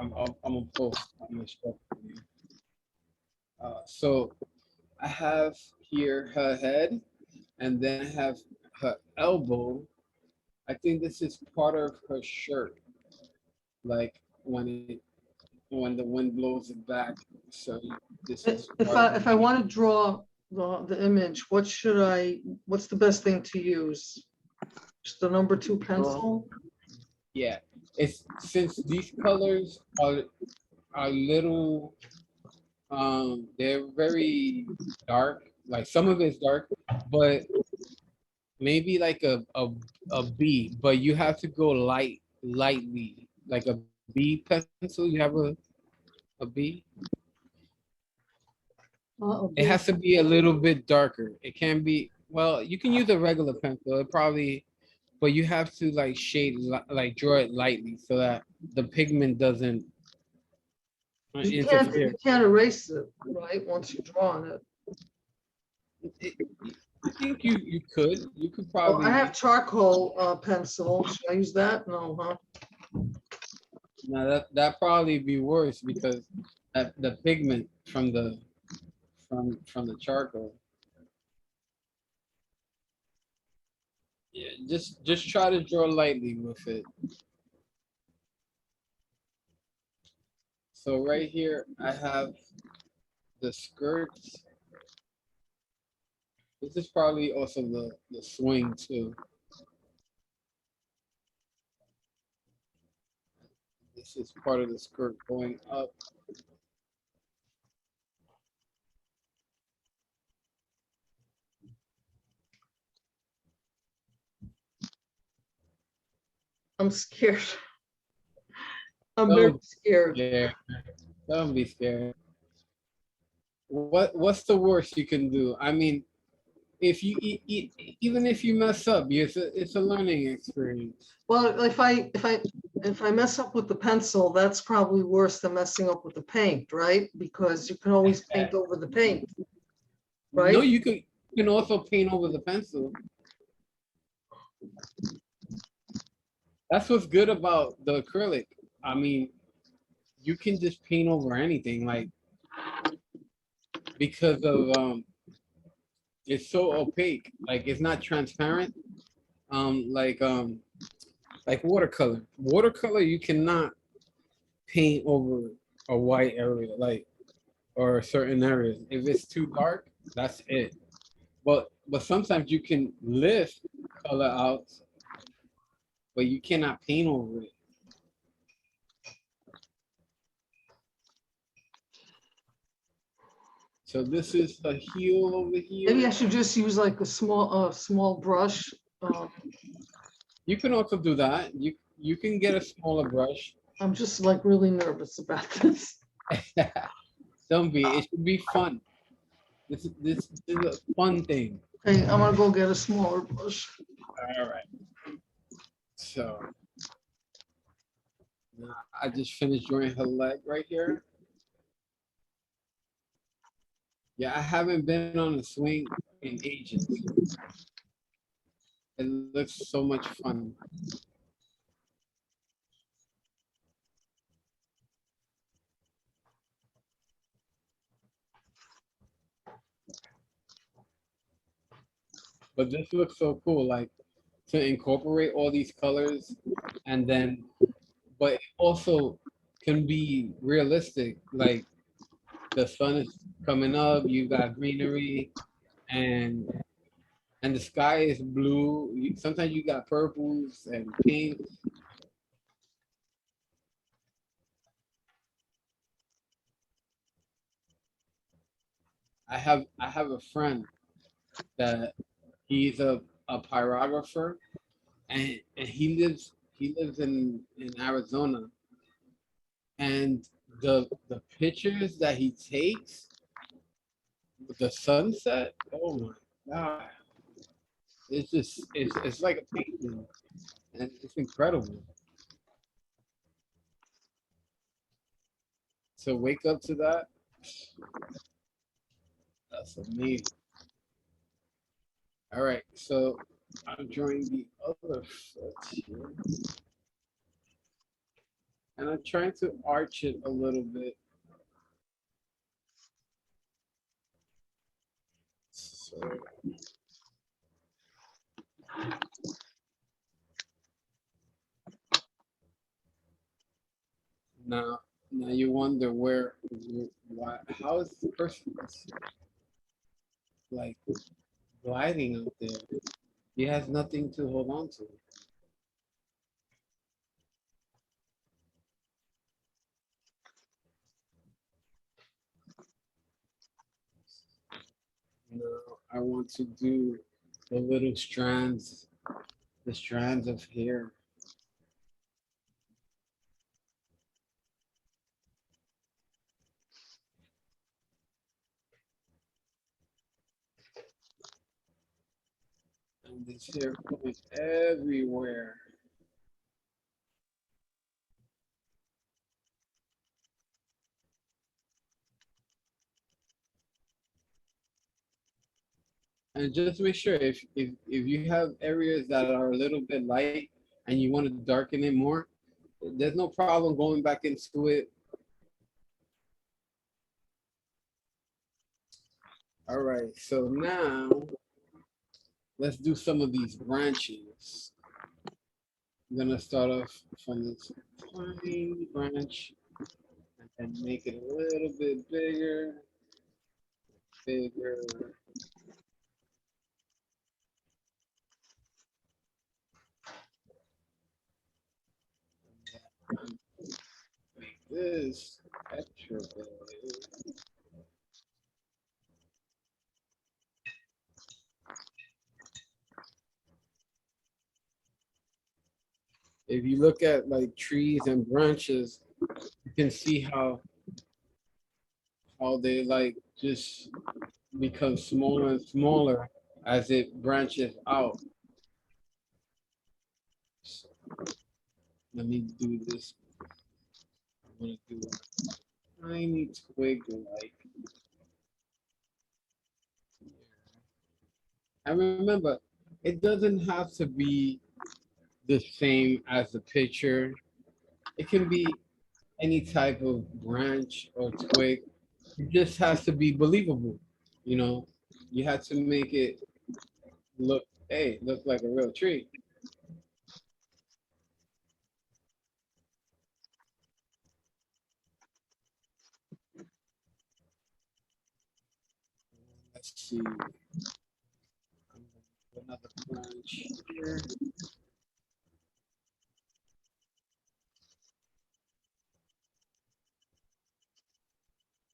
I'm gonna post. I'm gonna share for you. So I have here her head, and then I have her elbow. I think this is part of her shirt, like when the wind blows it back. So this is If I want to draw the image, what's the best thing to use? Just the number 2 pencil? yeah. It's since these colors are little, they're very dark. Like some of it's dark, but maybe like a B. But you have to go lightly, like a B pencil. You have a B. It has to be a little bit darker. It can be, well, you can use a regular pencil. It probably, but you have to like like draw it lightly so that the pigment doesn't interfere. You can't erase it, right, once you draw on it. I think you could Oh, probably. I have charcoal pencil. Should I use that? No, huh? Now that probably be worse because the pigment from the charcoal. Yeah, just try to draw lightly with it. So right here I have the skirts. This is probably also the swing too. This is part of the skirt going up. I'm scared. I'm very scared. Yeah, don't be scared. What's the worst you can do? I mean, if you even if you mess up, it's a learning experience. Well, if I mess up with the pencil, that's probably worse than messing up with the paint, right? Because you can always paint over the paint, right? No, you can also paint over the pencil. That's what's good about the acrylic. I mean, you can just paint over anything, like because of it's so opaque, like it's not transparent. Um, like um, like watercolor. Watercolor, you cannot paint over a white area, like or certain areas. If it's too dark, that's it. But sometimes you can lift color out, but you cannot paint over it. So this is a heel over Maybe I here. should just use like a small brush. You can also do that. You can get a smaller brush. I'm just like really nervous about this. Don't be. It should be fun. This is a fun thing. Hey, I'm gonna go get a smaller brush. All right. So now I just finished drawing her leg right here. Yeah, I haven't been on a swing in ages. It looks so much fun. But this looks so cool, like to incorporate all these colors and then, but it also can be realistic. Like the sun is coming up, you got greenery and the sky is blue. Sometimes you got purples and pinks. I have a friend that he's a pyrographer and he lives in Arizona and the pictures that he takes with the sunset, oh my god. It's just it's like a painting and it's incredible. To wake up to that, that's amazing. All right, so I'm drawing the other foot here. And I'm trying to arch it a little bit. So now you wonder why, how is the person like gliding out there? He has nothing to hold on to. Now I want to do the little strands, the strands of hair. And this hair going everywhere. And just make sure if you have areas that are a little bit light and you want to darken it more, there's no problem going back into it. All right, so now let's do some of these branches. I'm gonna start off from this tiny branch and make it a little bit bigger, bigger. Make this extra big. If you look at like trees and branches, you can see how they like just become smaller and smaller as it branches out. So let me do this. I'm gonna do a tiny twig like. And remember, it doesn't have to be the same as the picture. It can be any type of branch or twig. It just has to be believable, you know. you had to make it look, hey, look like a real tree. Let's see. Another branch here.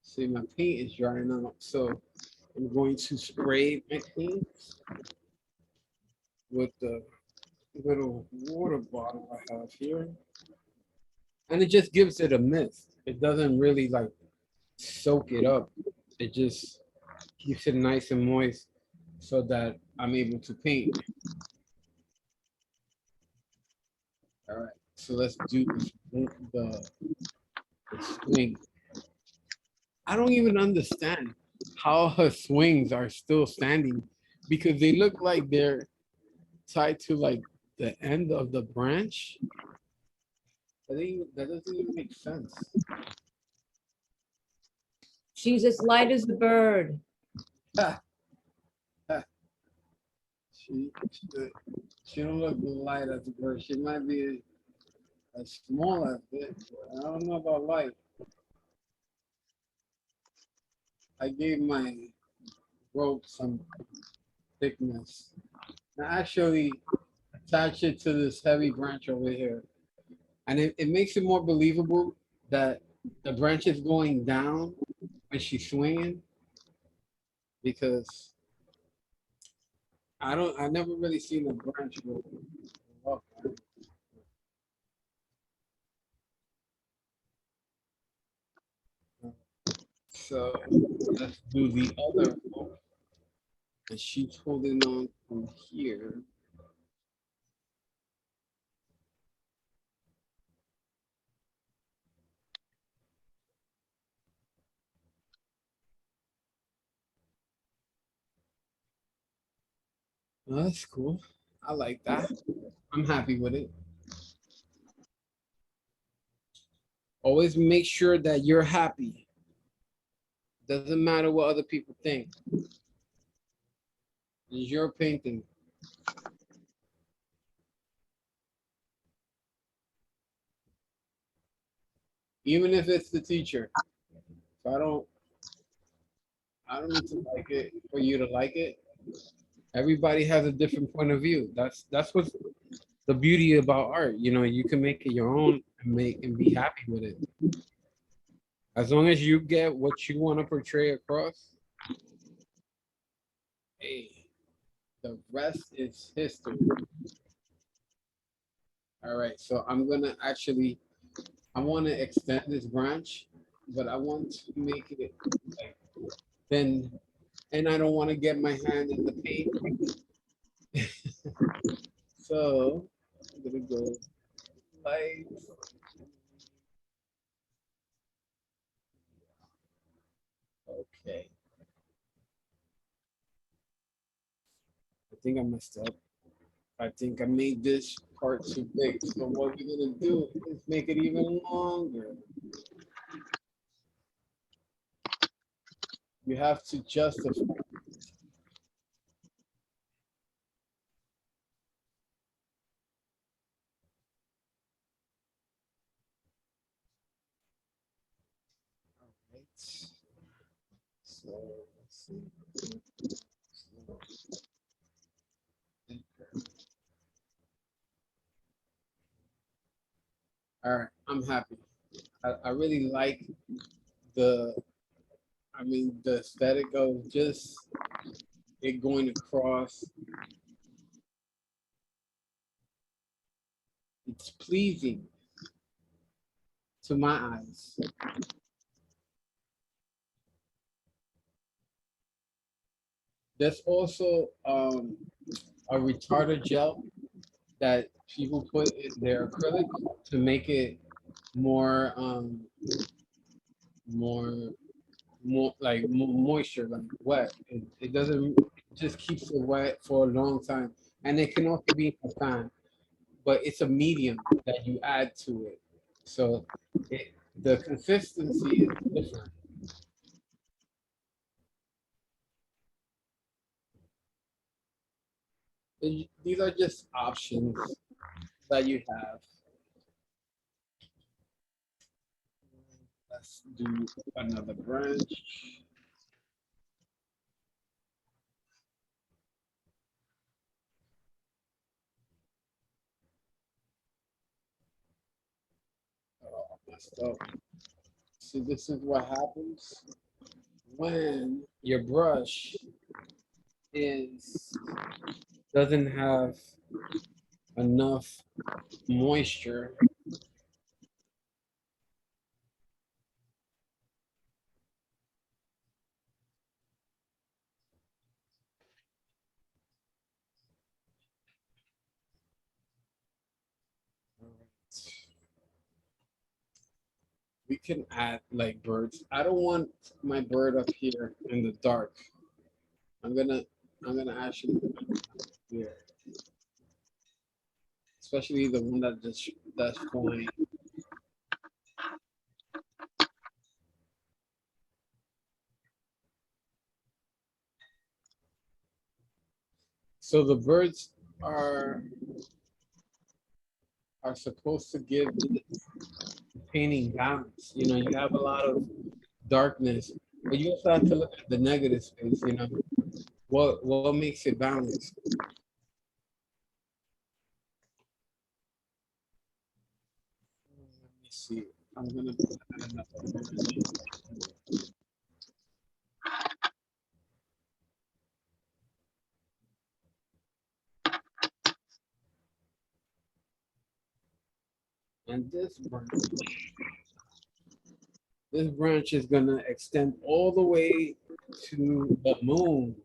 See, my paint is drying out, so I'm going to spray my paint with the little water bottle I have here. And it just gives it a mist. It doesn't really like soak it up. It just keeps it nice and moist so that I'm able to paint. All right, so let's do the swing. I don't even understand how her swings are still standing because they look like they're tied to like the end of the branch. That doesn't even make sense. She's as light as a bird. She, she don't look light as a bird. She might be as small as it. I don't know about light. I gave my rope some thickness. I actually attach it to this heavy branch over here. And it makes it more believable that the branch is going down when she's swinging because I never really seen a branch go up. So let's do the other one. And she's holding on from here. Oh, that's cool. I like that. I'm happy with it. Always make sure that you're happy. Doesn't matter what other people think. It's your painting. Even if it's the teacher. So I don't need to like it for you to like it. Everybody has a different point of view. That's what's the beauty about art. You know, you can make it your own and make and be happy with it. As long as you get what you want to portray across, hey, the rest is history. All right, so I'm gonna actually, I want to extend this branch, but I want to make it like thin, and I don't want to get my hand in the paint. So I'm gonna go light. Okay. I think I messed up. I think I made this part too big. So what we're gonna do is make it even longer. You have to justify. Right. So let's see. All right, I'm happy. I really like the, I mean, the aesthetic of just it going across. It's pleasing to my eyes. There's also a retarder gel that people put in their acrylic to make it more more like moisture, like wet. It doesn't, it just keeps it wet for a long time, and it can also be a fan, but it's a medium that you add to it, so the consistency is different. These are just options that you have. Let's do another branch. Oh, messed up. So this is what happens when your brush doesn't have enough moisture. We can add like birds. I don't want my bird up here in the dark. I'm gonna actually put it here, especially the one that's flying. So the birds are supposed to give the painting balance. You know, you have a lot of darkness, but you also have to look at the negative space. You know, what makes it balanced. Let me see. I'm gonna add another branch. And this branch is gonna extend all the way to the moon.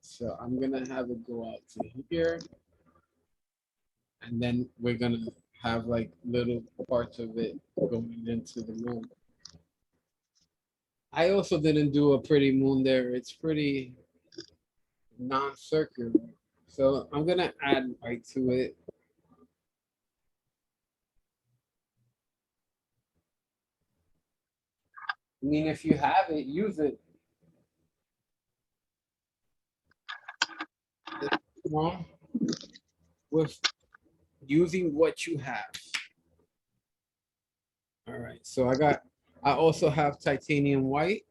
So I'm gonna have it go out to here, and then we're gonna have like little parts of it going into the moon. I also didn't do a pretty moon there. It's pretty non-circular. So I'm gonna add white to it. I mean, if you have it, use it. There's nothing wrong with using what you have. All right, so I also have titanium white.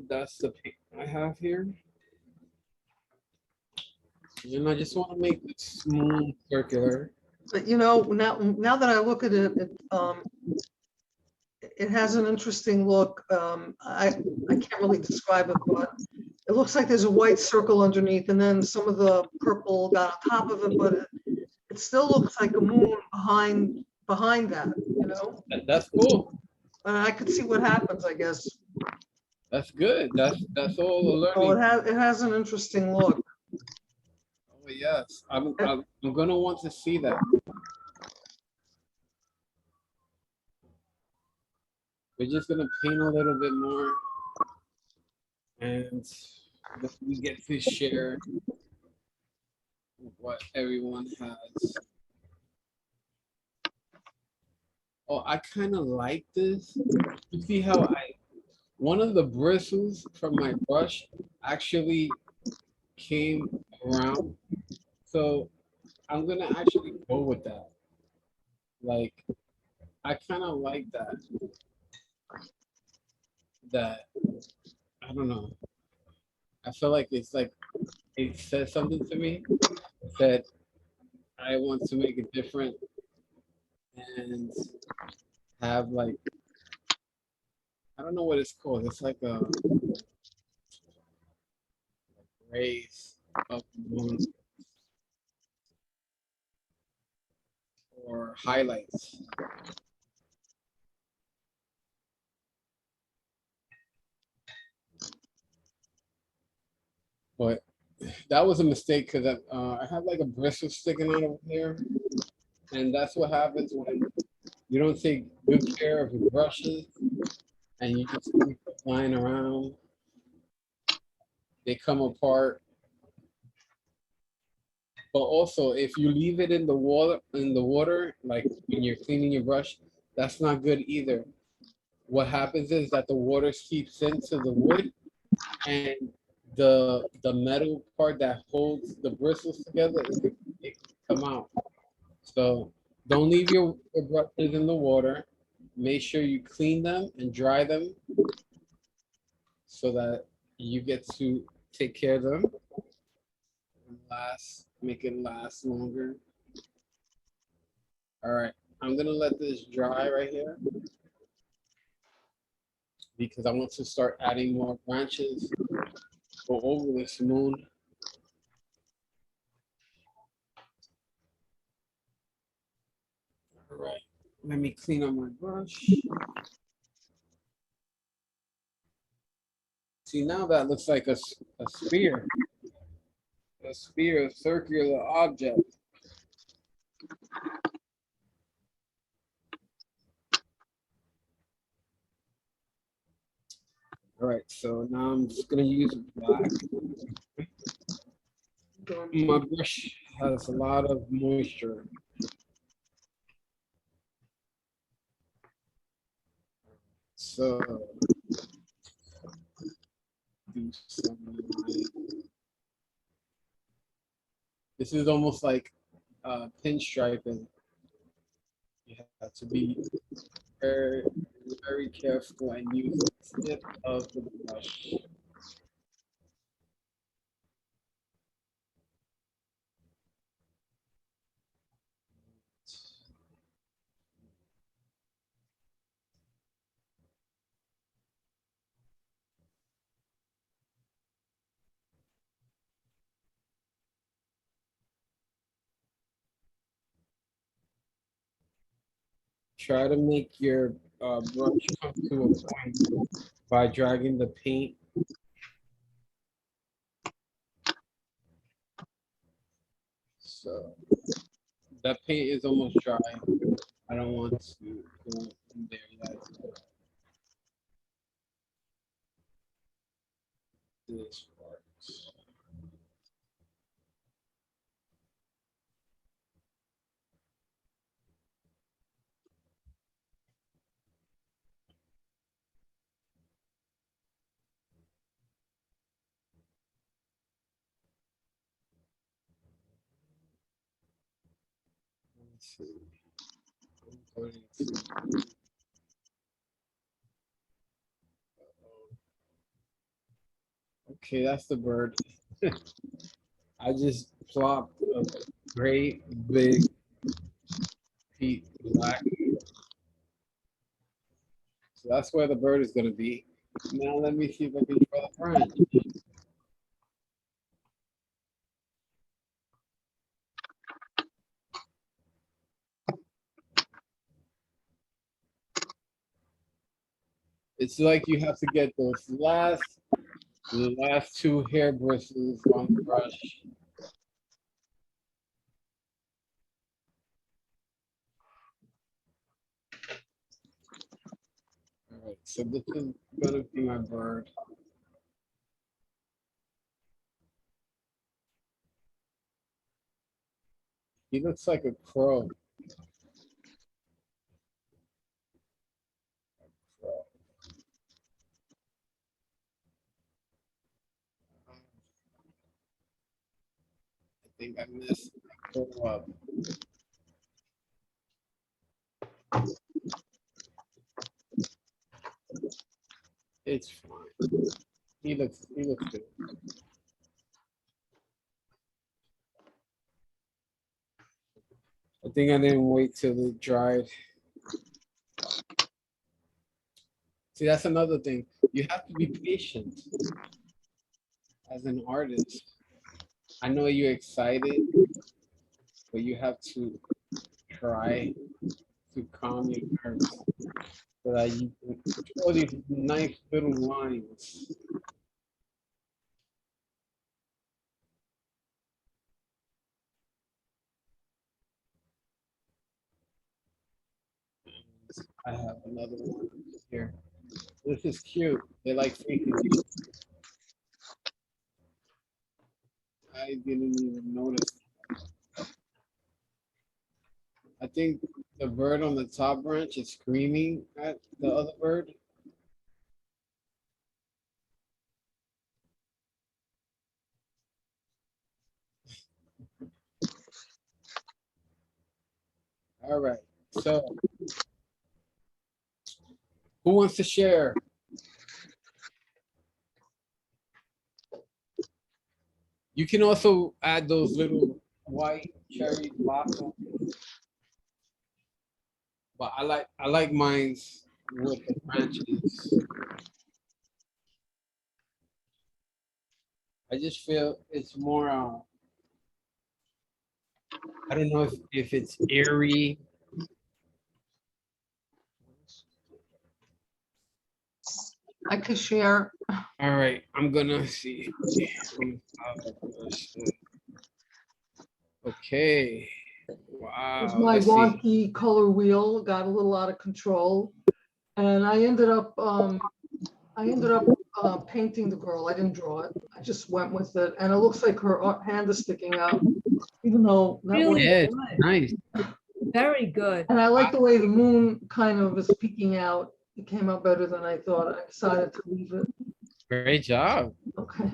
That's the paint I have here. And I just want to make it smooth, circular. But you know, now that I look at it, it has an interesting look. I can't really describe it, but it looks like there's a white circle underneath, and then some of the purple got on top of it, but it still looks like a moon behind that, you know? That's cool. And I could see what happens, I guess. That's good. That's all a Oh, learning. it has an interesting look. Oh yes, I'm gonna want to see that. We're just gonna paint a little bit more, and then we get to share what everyone has. Oh, I kind of like this. You see how one of the bristles from my brush actually came around. So I'm gonna actually go with that. Like, I kind of like that. I don't know. I feel like it's like it says something to me. It said I want to make it different and have like, I don't know what it's called. It's like a rays of the moon or highlights. But that was a mistake because I had like a bristle sticking out over here, and that's what happens when you don't take good care of your brushes and you just keep flying around. They come apart. But also, if you leave it in the water, like when you're cleaning your brush, That's not good either. What happens is that the water seeps into the wood, and the metal part that holds the bristles together, it can come out. So don't leave your brushes in the water. Make sure you clean them and dry them so that you get to take care of them and make it last longer. All right, I'm gonna let this dry right here because I want to start adding more branches. Go over this moon. All right, let me clean up my brush. See, now that looks like a sphere. A sphere, a circular object. All right, so now I'm just gonna use black. My brush has a lot of moisture. So do some this is almost like pinstriping. You have to be very, very careful and use the tip of the brush. Try to make your brush come to a point by dragging the paint. So that paint is almost dry. I don't want to go in there yet. This part. Let's see. I'm going to okay, that's the bird. I just plopped a great big peak black. So that's where the bird is going to be. Now let me see if I can draw the branch. It's like you have to get the last two hair bristles on the brush. All right, so this is gonna be my bird. He looks like a crow. I think I messed the crow up. It's fine. He looks good. I think I didn't wait till it dried. See, that's another thing. You have to be patient as an artist. I know you're excited, but you have to try to calm your nerves so that you can draw these nice little lines. I have another one here. This is cute. They like faking you. I didn't even notice. I think the bird on the top branch is screaming at the other bird. All right. So who wants to share? You can also add those little white cherry blossoms, but I like mine's with the branches. I just feel it's more. I don't know if it's airy. I could share. All right, I'm gonna see. Okay. Was Wow. my Let's see. wonky color wheel got a little out of control, and I ended up painting the girl. I didn't draw it. I just went with it, and it looks like her hand is sticking out, even though that was. Really Yeah, it's good. nice. Very good. And I like the way the moon kind of is peeking out. It came out better than I thought. I decided to leave it. Great job. Okay,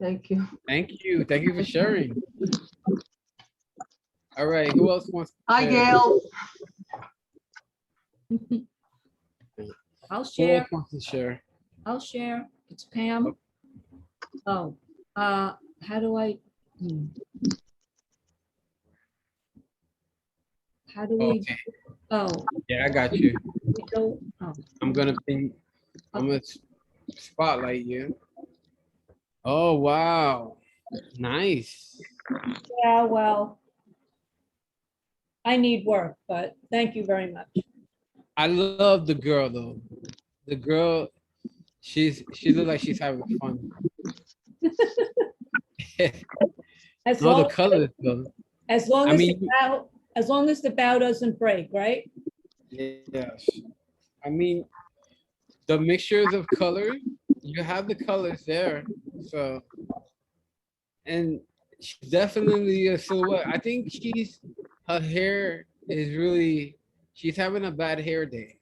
thank you. Thank you. Thank you for sharing. All right. Who else wants to Hi, share? Gail. I'll Who share. else wants to share? I'll share. It's Pam. Oh, how do I? How do we? Okay. Oh, Yeah, I got you. we go. Oh, I'm gonna spotlight you. Oh wow. Nice. yeah. Well, I need work, but thank you very much. I love the girl though. The girl, she looks like she's having fun. As No, the long colors though. as long I as mean, the bow, as long as the bow doesn't break, right? yes. I mean, the mixtures of colors, you have the colors there. So, and she's definitely a silhouette. I think her hair is really, she's having a bad hair day.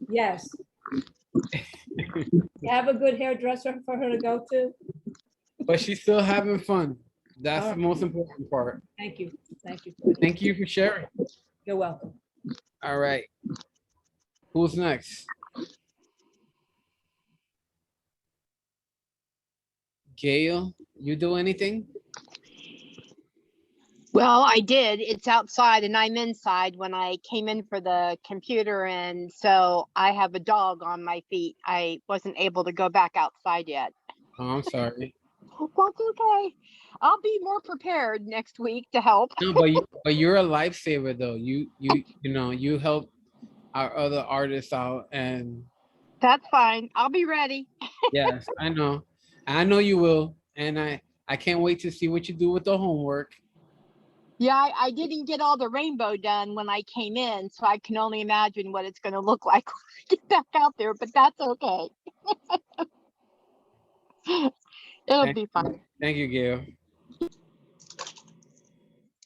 Yes. You have a good hairdresser for her to go to? But she's still having fun. That's All the right. most important part. Thank you. Thank you. Thank you for sharing. You're welcome. All right. Who's next? Gail, you do anything? Well, I did. It's outside and I'm inside when I came in for the computer. And so I have a dog on my feet. I wasn't able to go back outside yet. Oh, I'm sorry. That's okay. I'll be more prepared next week to help. No, but you're a lifesaver though. You help our other artists out, and That's fine. I'll be ready. yes, I know. I know you will, and I can't wait to see what you do with the homework. Yeah, I didn't get all the rainbow done when I came in, so I can only imagine what it's going to look like when I get back out there, but that's okay. It'll be fun. Thank you, Gail.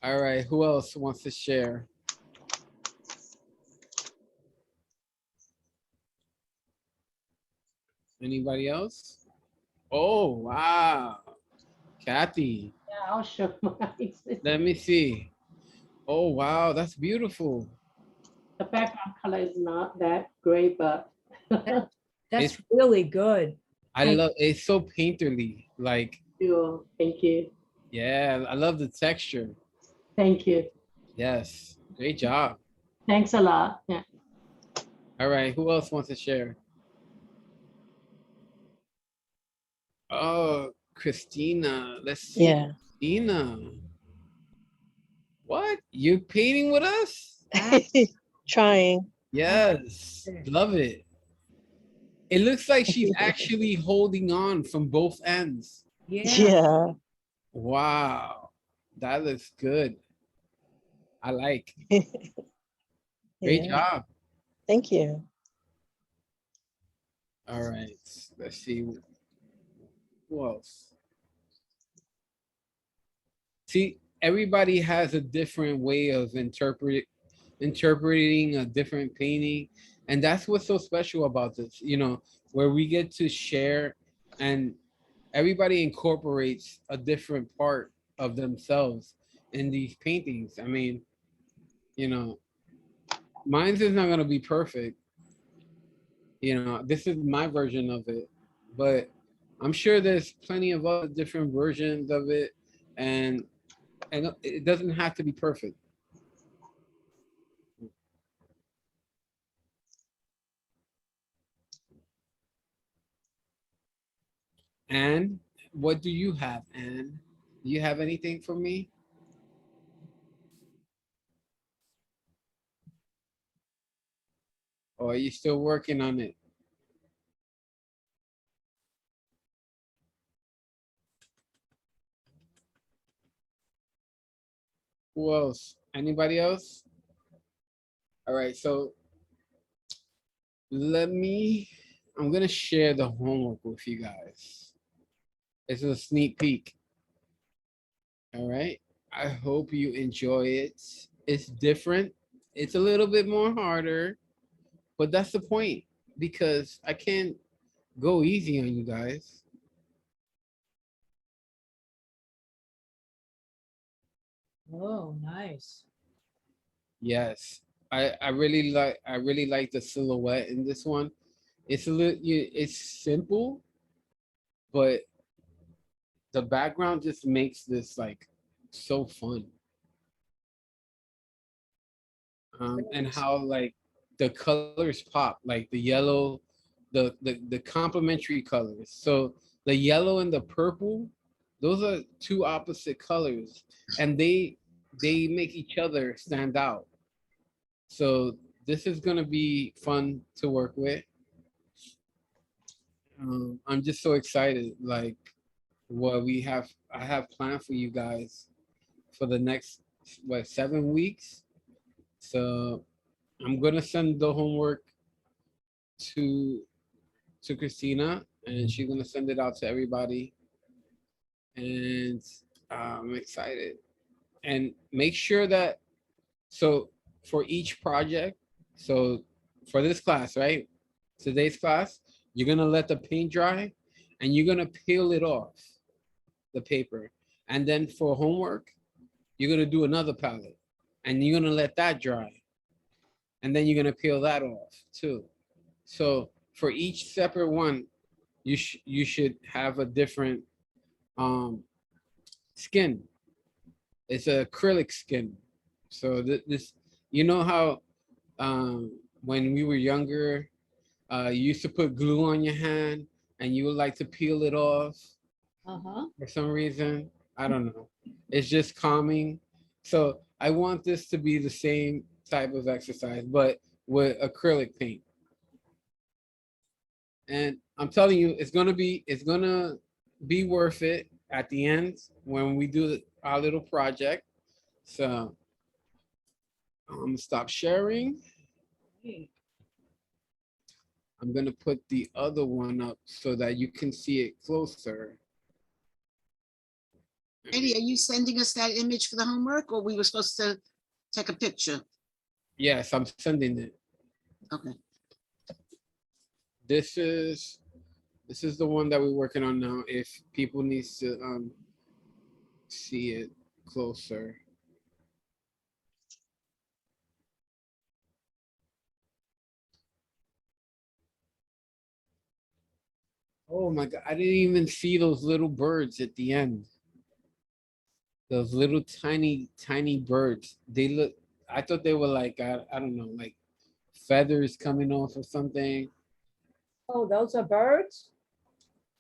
All right, who else wants to share? Anybody else? Oh, wow. Kathy, Yeah, I'll show mine. let me see. Oh, wow, that's beautiful. The background color is not that great, but That's really good. I love it's so painterly. Like, thank you. yeah, I love the texture. Thank you. Yes, great job. Thanks a lot. Yeah. All right, who else wants to share? Oh, Christina. Let's see. Yeah. Christina. What? You're painting with us? Trying. Yes, love it. It looks like she's actually holding on from both ends. Yeah. Wow, that looks good. I like. Great Yeah. job. Thank you. All right, let's see. Who else? See, everybody has a different way of interpreting a different painting, and that's what's so special about this, you know, where we get to share, and everybody incorporates a different part of themselves in these paintings. I mean, you know, mine's is not going to be perfect. You know, this is my version of it, but I'm sure there's plenty of other different versions of it, and it doesn't have to be perfect. And what do you have, Anne? Do you have anything for me? Or are you still working on it? Who else? Anybody else? All right, so I'm gonna share the homework with you guys. It's a sneak peek. All right. I hope you enjoy it. It's different. It's a little bit more harder, but that's the point because I can't go easy on you guys. Oh, nice. Yes. I really like the silhouette in this one. It's a little it's simple, but the background just makes this like so fun. And how like the colors pop, like the yellow, the complementary colors. So the yellow and the purple, those are two opposite colors, and they make each other stand out. So this is gonna be fun to work with. I'm just so excited, like what I have planned for you guys for the next 7 weeks. So I'm gonna send the homework to Christina, and she's gonna send it out to everybody. And I'm excited. And make sure that so for each project, so for this class, right? Today's class, you're gonna let the paint dry, and you're gonna peel it off the paper. And then for homework, you're gonna do another palette, and you're gonna let that dry, and then you're gonna peel that off too. So for each separate one, you should have a different um skin. It's a acrylic skin. So this, you know how when we were younger, you used to put glue on your hand and you would like to peel it off Uh-huh. for some reason. I don't know. It's just calming. So I want this to be the same type of exercise, but with acrylic paint. And I'm telling you, it's gonna be worth it at the end when we do our little project. So I'm gonna stop sharing. I'm gonna put the other one up so that you can see it closer. Eddie, are you sending us that image for the homework, or we were supposed to take a picture? Yes, I'm sending it. Okay. This is the one that we're working on now. If people needs to see it closer. Oh my God, I didn't even see those little birds at the end. Those little tiny birds. They look, I thought they were like, I don't know, like feathers coming off or something. Oh, those are birds?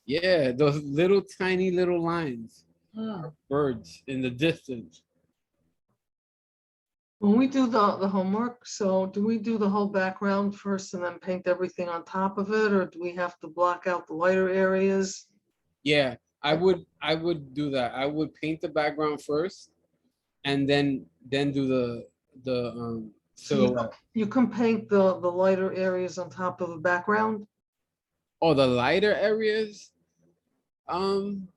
Yeah, those little tiny little lines. Oh. Birds in the distance. When we do the homework, so do we do the whole background first and then paint everything on top of it, or do we have to block out the lighter areas? Yeah, I would do that. I would paint the background first and then do the So you silhouette. you can paint the lighter areas on top of the background? Oh, the lighter areas? Um,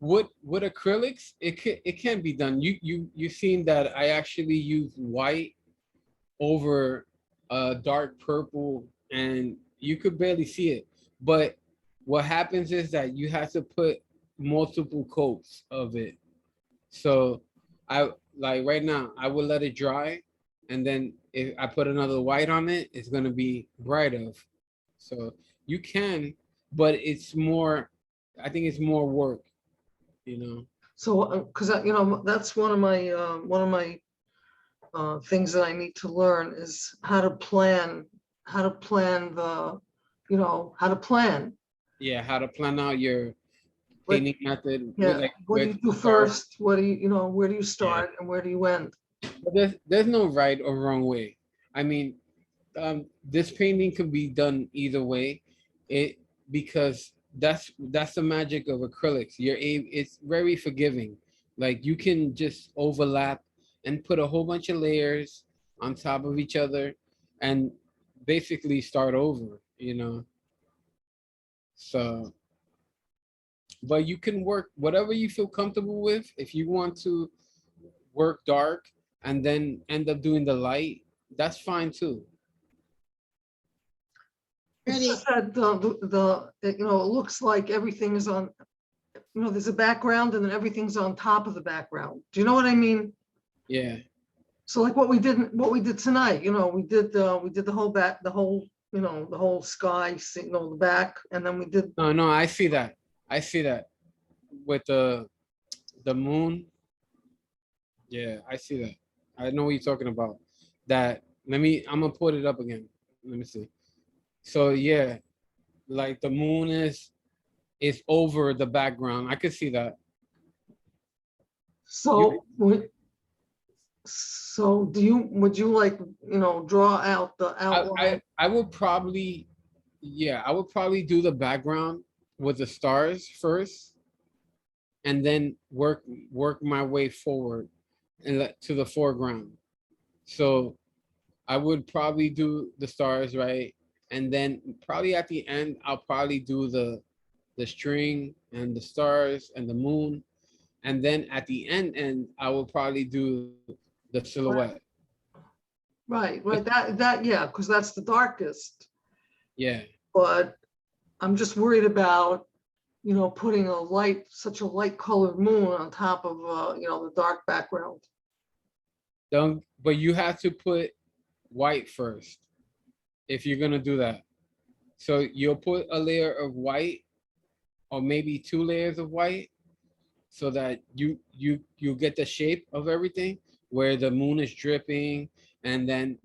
with acrylics, it can be done. You've seen that I actually use white over a dark purple, and you could barely see it. But what happens is that you have to put multiple coats of it. So I like right now, I will let it dry, and then if I put another white on it, it's gonna be brighter. So you can, but it's more. I think it's more work, you know. So, because you know, that's one of my things that I need to learn is how to plan the, you know, how to plan. Yeah, how to plan out your Like, painting method. yeah, Like what do where you to do start. first? What do you know, where do you start and where do you end? But there's no right or wrong way. I mean, this painting can be done either way. It because that's the magic of acrylics. It's very forgiving. Like you can just overlap and put a whole bunch of layers on top of each other and basically start over, you know. So, but you can work whatever you feel comfortable with. If you want to work dark and then end up doing the light, that's fine too. It's Freddy, just that you know, it looks like everything is on, you know, there's a background and then everything's on top of the background. Do you know what I mean? Yeah. So like what we did tonight, you know, we did the whole back, the whole, you know, the whole sky, you know, the back, and then we did, No, I see that. I see that with the moon. Yeah, I see that. I know what you're talking about. That I'm gonna put it up again. Let me see. So yeah, like the moon is over the background. I could see that. so, so would you like, you know, draw out the outline? I would probably, yeah, I would probably do the background with the stars first, and then work my way forward and to the foreground. So I would probably do the stars, right? And then probably at the end, I'll probably do the string and the stars and the moon. And then at the end, I will probably do the silhouette. Right, that, yeah, because that's the darkest, Yeah. but I'm just worried about, you know, putting such a light colored moon on top of, you know, the dark background. Don't, but you have to put white first if you're gonna do that. So you'll put a layer of white or maybe two layers of white so that you get the shape of everything where the moon is dripping and then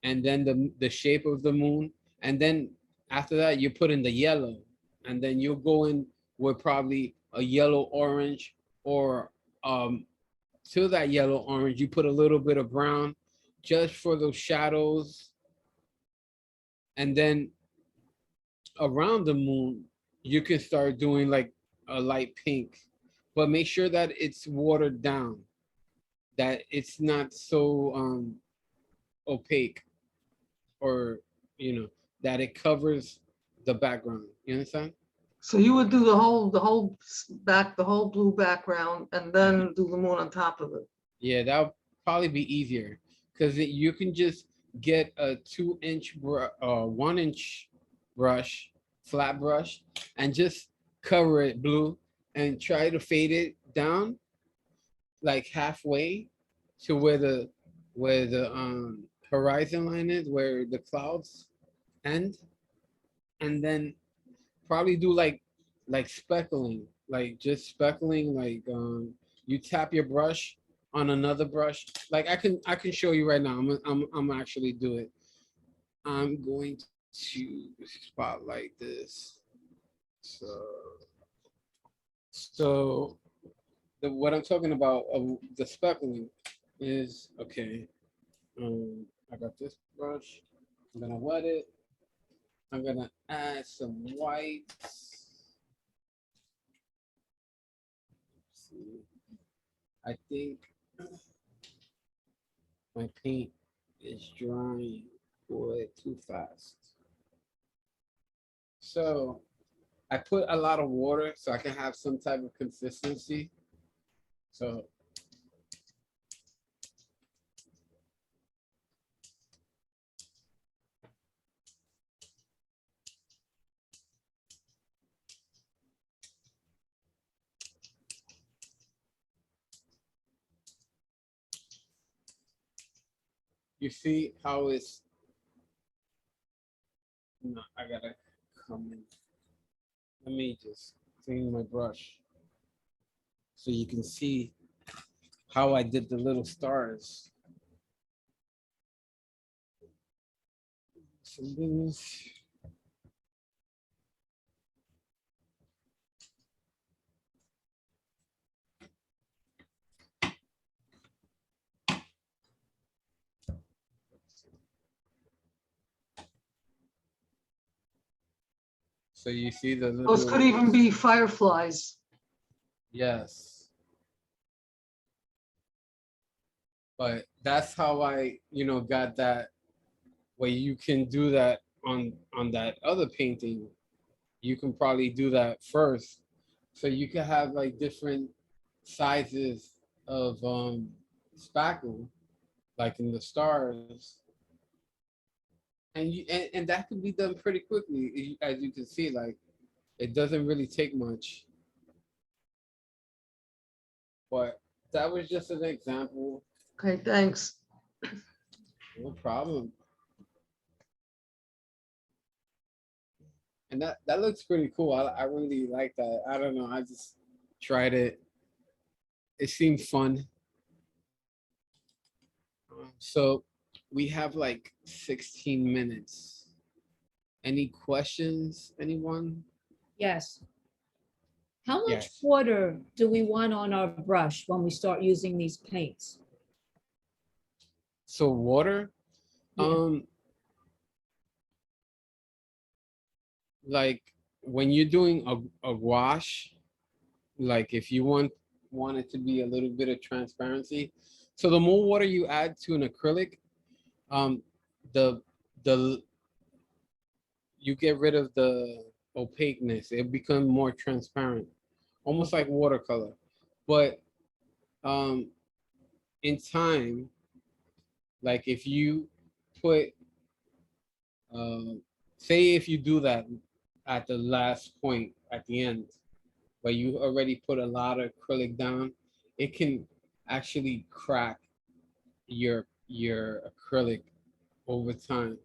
the shape of the moon, and then after that you put in the yellow, and then you'll go in with probably a yellow orange, or to that yellow orange you put a little bit of brown just for those shadows, and then around the moon you can start doing like a light pink, but make sure that it's watered down, that it's not so opaque, or that it covers the background. You understand? So you would do the whole blue background and then do the moon on top of it. Yeah, that would probably be easier because you can just get a 2-inch 1-inch brush, flat brush, and just cover it blue and try to fade it down like halfway to where the horizon line is, where the clouds end, and then probably do like speckling, like just speckling, like you tap your brush on another brush. Like I can show you right now. I'm actually do it. I'm going to spotlight this. So what I'm talking about of the speckling is okay. I got this brush. I'm gonna wet it. I'm gonna add some whites. See, I think my paint is drying way too fast. So I put a lot of water so I can have some type of consistency. So you see how it's, no, I gotta come in. Let me just clean my brush so you can see how I did the little stars. So this, so you see the Those could little, even be fireflies. yes. But that's how I, got that way. You can do that on that other painting. You can probably do that first. So you can have like different sizes of spackle, like in the stars. And that can be done pretty quickly, as you can see, like it doesn't really take much. But that was just an example. Okay, thanks. No problem. And that looks pretty cool. I really like that. I don't know. I just tried it. It seemed fun. So we have like 16 minutes. Any questions, anyone? Yes. How much Yes. water do we want on our brush when we start using these paints? So water, Yeah. like when you're doing a wash, like if you want it to be a little bit of transparency, so the more water you add to an acrylic, um, the the you get rid of the opaqueness. It becomes more transparent, almost like watercolor. But um, in time, like if you put, say if you do that at the last point at the end, but you already put a lot of acrylic down, it can actually crack your acrylic over time.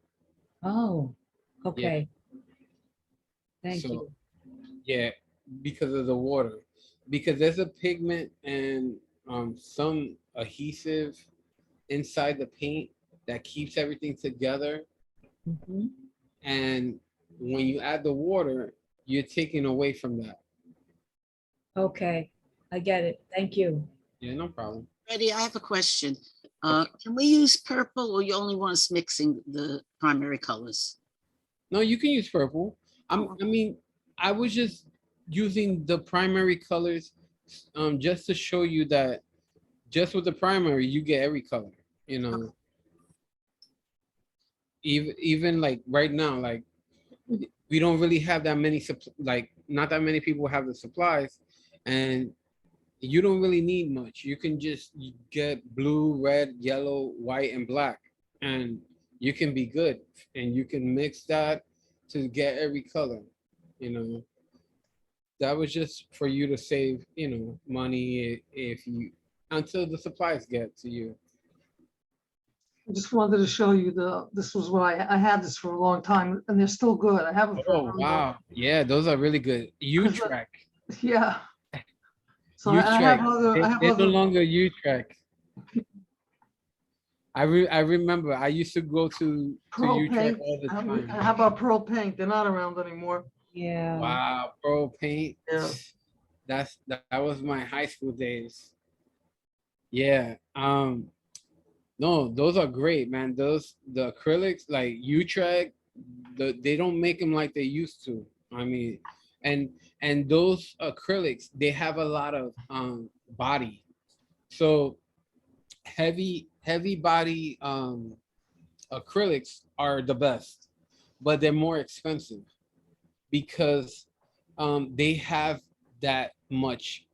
Oh, Yeah. okay. Thank So you. yeah, because of the water, because there's a pigment and some adhesive inside the paint that keeps everything together. Mhm. And when you add the water, you're taking away from that. Okay, I get it. Thank you. Yeah, no problem. Freddie, I have a question. Okay. Can we use purple or you only want us mixing the primary colors? No, you can use purple. I mean, I was just using the primary colors, just to show you that just with the primary, you get every color, you know. Even like right now, like we don't really have that many like not that many people have the supplies, and you don't really need much. You can just get blue, red, yellow, white, and black, and you can be good. And you can mix that to get every color. You know, that was just for you to save, money if you until the supplies get to you. I just wanted to show you this was what I had this for a long time and they're still good. I have them for. Oh wow, yeah, those are really good. U-Track, Yeah. So I U-Track. I have They're no other, longer U-Track. I remember I used to go to Pearl U-Track paint. all the time. How about pearl paint? They're not around anymore. Yeah. Wow, Pro Paint. Yeah. That was my high school days. Yeah. No, those are great, man. The acrylics like U-Track, they don't make them like they used to. I mean, and those acrylics, they have a lot of body. So heavy body acrylics are the best, but they're more expensive because they have that much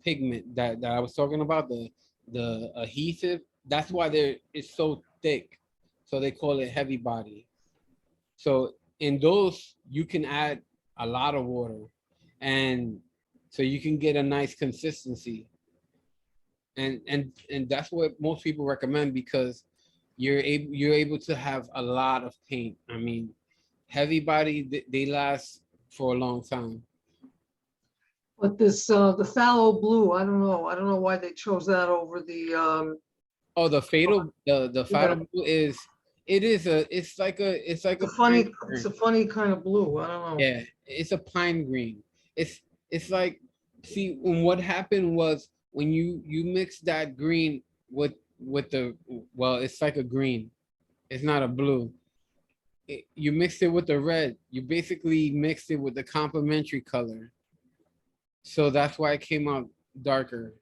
pigment that I was talking about, the adhesive. That's why it's so thick. So they call it heavy body. So in those, you can add a lot of water, and so you can get a nice consistency. And that's what most people recommend, because you're able to have a lot of paint. I mean, heavy body, they last for a long time. But this, the phthalo blue, I don't know why they chose that over the, Oh, the fatal, the yeah, fatal blue it's like a pine it's green. a funny kind of blue. I don't know. Yeah, it's a pine green. It's like, see, and what happened was when you mix that green with the, well, it's like a green. It's not a blue. You mixed it with the red. You basically mixed it with the complementary color. So that's why it came out darker.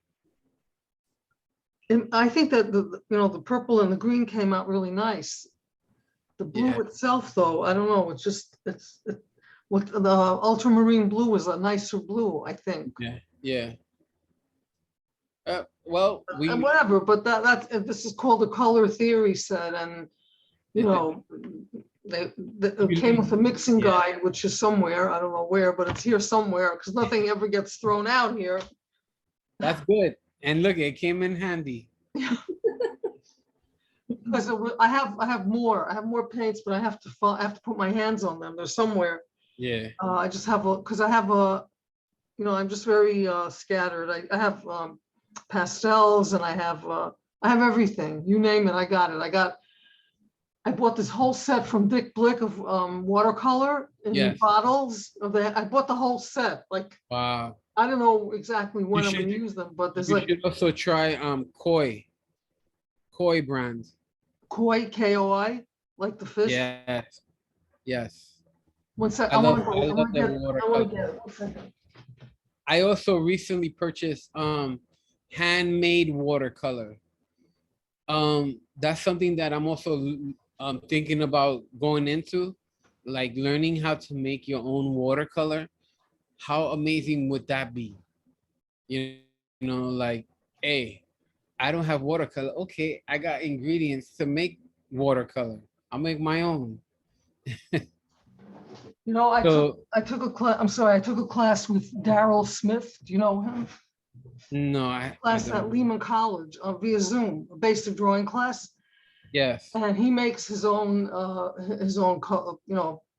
And I think that the purple and the green came out really nice. The blue Yeah. itself, though, I don't know, what the ultramarine blue is a nicer blue, I think. Yeah. Yeah. Well, And whatever, but this is called a color theory set, and you know, it came with a mixing Yeah. guide, which is somewhere, I don't know where, but it's here somewhere, because nothing ever gets thrown out here. That's good. And look, it came in handy. Because I have more paints, but I have to put my hands on them. They're somewhere. Yeah. I just have because I have I'm just very scattered. I have pastels, and I have everything. You name it, I got it. I bought this whole set from Dick Blick of watercolor in Yes. bottles. I bought the whole set. Like, Wow. I don't know exactly when You I'm going to should- use them, but there's You like should also try koi brands. koi, KOI, like the fish. Yes. Yes. One sec, I I want love to their get it. watercolor. 1 second. I also recently purchased handmade watercolor. That's something that I'm also thinking about going into, like learning how to make your own watercolor. How amazing would that be? You like, hey, I don't have watercolor. Okay, I got ingredients to make watercolor. I'll make my own. You know, So I took a class. I'm sorry, I took a class with Daryl Smith. Do you know him? no, I Class at don't. Lehman College via Zoom, a basic drawing class. Yes. And he makes his own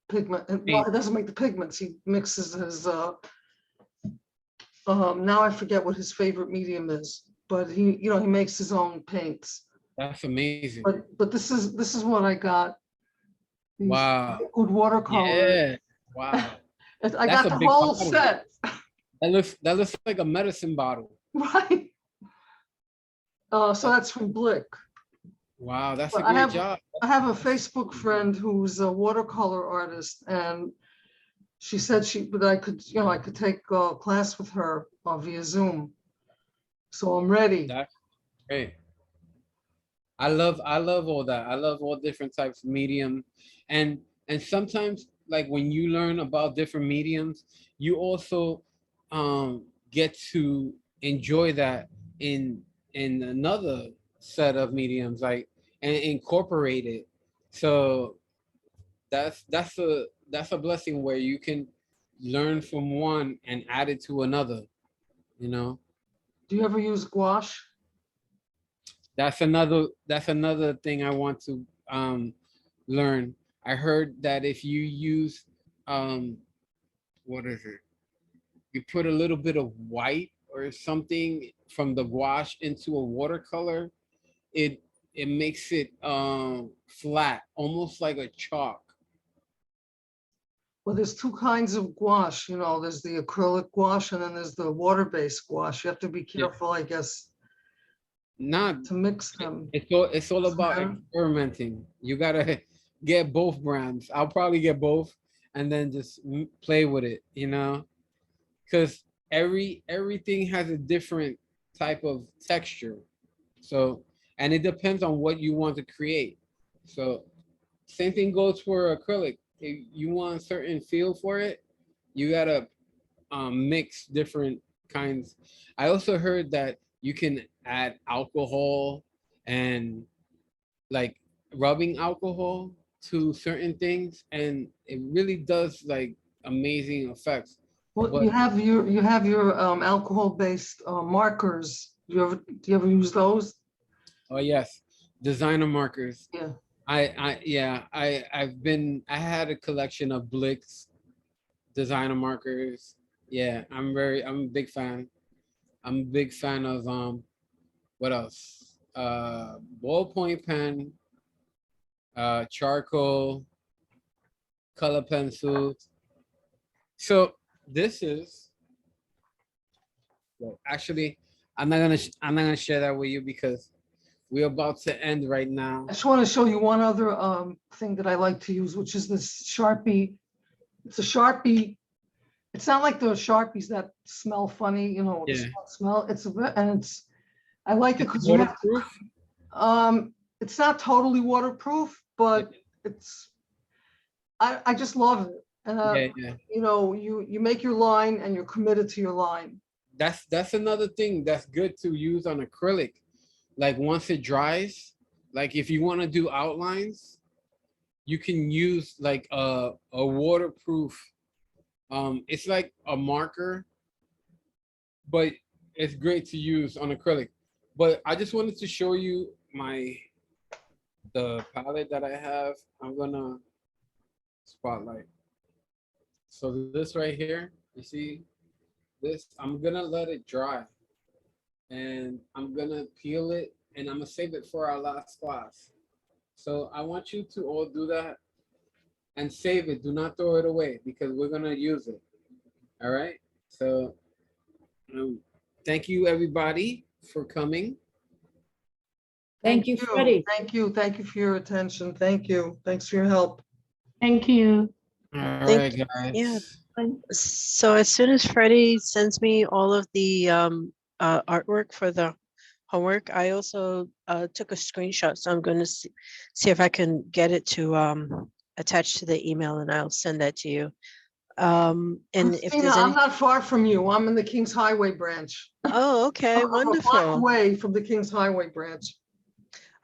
pigment. Well, he doesn't make the pigments. He mixes his. Now I forget what his favorite medium is, but he makes his own paints. That's amazing. But this is what I got. These Wow. good watercolor. Yeah. Wow. I got the whole set. That looks like a medicine bottle. Right. So that's from Blick. Wow, that's a But great job. I have a Facebook friend who's a watercolor artist, and she said I could take a class with her via Zoom. So I'm ready. That's great. I love all that. I love all different types of medium, and sometimes, like, when you learn about different mediums, you also get to enjoy that in another set of mediums, like, and incorporate it. So that's a blessing where you can learn from one and add it to another. Do you ever use gouache? That's another thing I want to learn. I heard that if you use what is it? You put a little bit of white or something from the gouache into a watercolor, it makes it flat, almost like a chalk. Well, there's two kinds of gouache. There's the acrylic gouache, and then there's the water-based gouache. You have to be careful, I guess, Not to mix them. It's all about experimenting. You gotta get both brands. I'll probably get both and then just play with it, because everything has a different type of texture. So, and it depends on what you want to create. So same thing goes for acrylic. If you want a certain feel for it, you gotta mix different kinds. I also heard that you can add alcohol and like rubbing alcohol to certain things, and it really does like amazing effects. Well, But you have your alcohol-based markers. Do you ever use those? oh yes, designer markers. Yeah. I had a collection of Blick's designer markers. Yeah, I'm a big fan. I'm a big fan of what else? Ballpoint pen, charcoal, color pencils. So this is, well, actually, I'm not gonna share that with you because we're about to end right now. I just want to show you one other thing that I like to use, which is this Sharpie. It's a Sharpie. It's not like the Sharpies that smell funny, you know, the Yeah. smell. I like it It's because you have, waterproof. it's not totally waterproof, but I just love it. And Yeah. you know, you make your line and you're committed to your line. That's another thing that's good to use on acrylic. Like once it dries, like if you want to do outlines, you can use like a waterproof. It's like a marker, but it's great to use on acrylic. But I just wanted to show you the palette that I have. I'm gonna spotlight. So this right here, you see this? I'm gonna let it dry, and I'm gonna peel it, and I'm gonna save it for our last class. So I want you to all do that and save it. Do not throw it away because we're gonna use it. All right. So thank you everybody for coming. Thank you, Freddy. Thank you. Thank you for your attention. Thank you. Thanks for your help. Thank you. All Thank right, guys. Yeah. So as soon as Freddie sends me all of the artwork for the homework, I also took a screenshot. So I'm going to see if I can get it to attach to the email, and I'll send that to you. And if Christina, there's I'm any, not far from you. I'm in the Kings Highway branch. oh, okay, I'm a block wonderful. away from the Kings Highway branch.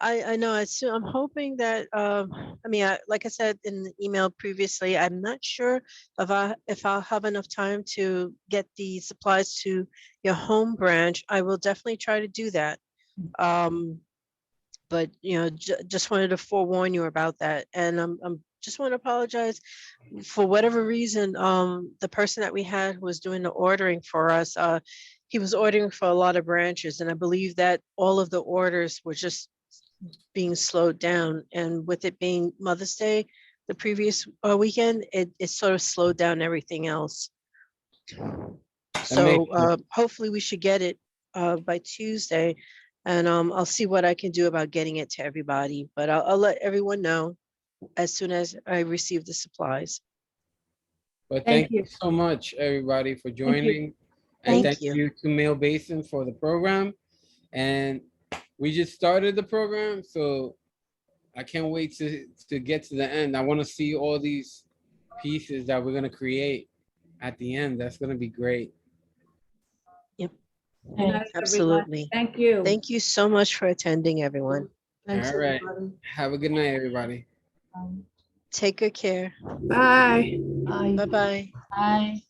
I know. I'm hoping that, I mean, like I said in the email previously, I'm not sure if I'll have enough time to get the supplies to your home branch. I will definitely try to do that. But you know, just wanted to forewarn you about that. And I'm just want to apologize for whatever reason. The person that we had who was doing the ordering for us, he was ordering for a lot of branches, and I believe that all of the orders were just being slowed down, and with it being Mother's Day the previous weekend, it sort of slowed down everything else. So hopefully we should get it by Tuesday, and I'll see what I can do about getting it to everybody, but I'll let everyone know as soon as I receive the supplies. But thank you so much, everybody, for joining. And thank you to Mail Basin for the program. And we just started the program, so I can't wait to get to the end. I want to see all these pieces that we're going to create at the end. That's going to be great. Yep. Good night, Absolutely. everyone. Thank you. Thank you so much for attending, everyone. Thanks, All right. everybody. Have a good night, everybody. Take good care. Bye. Bye. Bye-bye. Bye.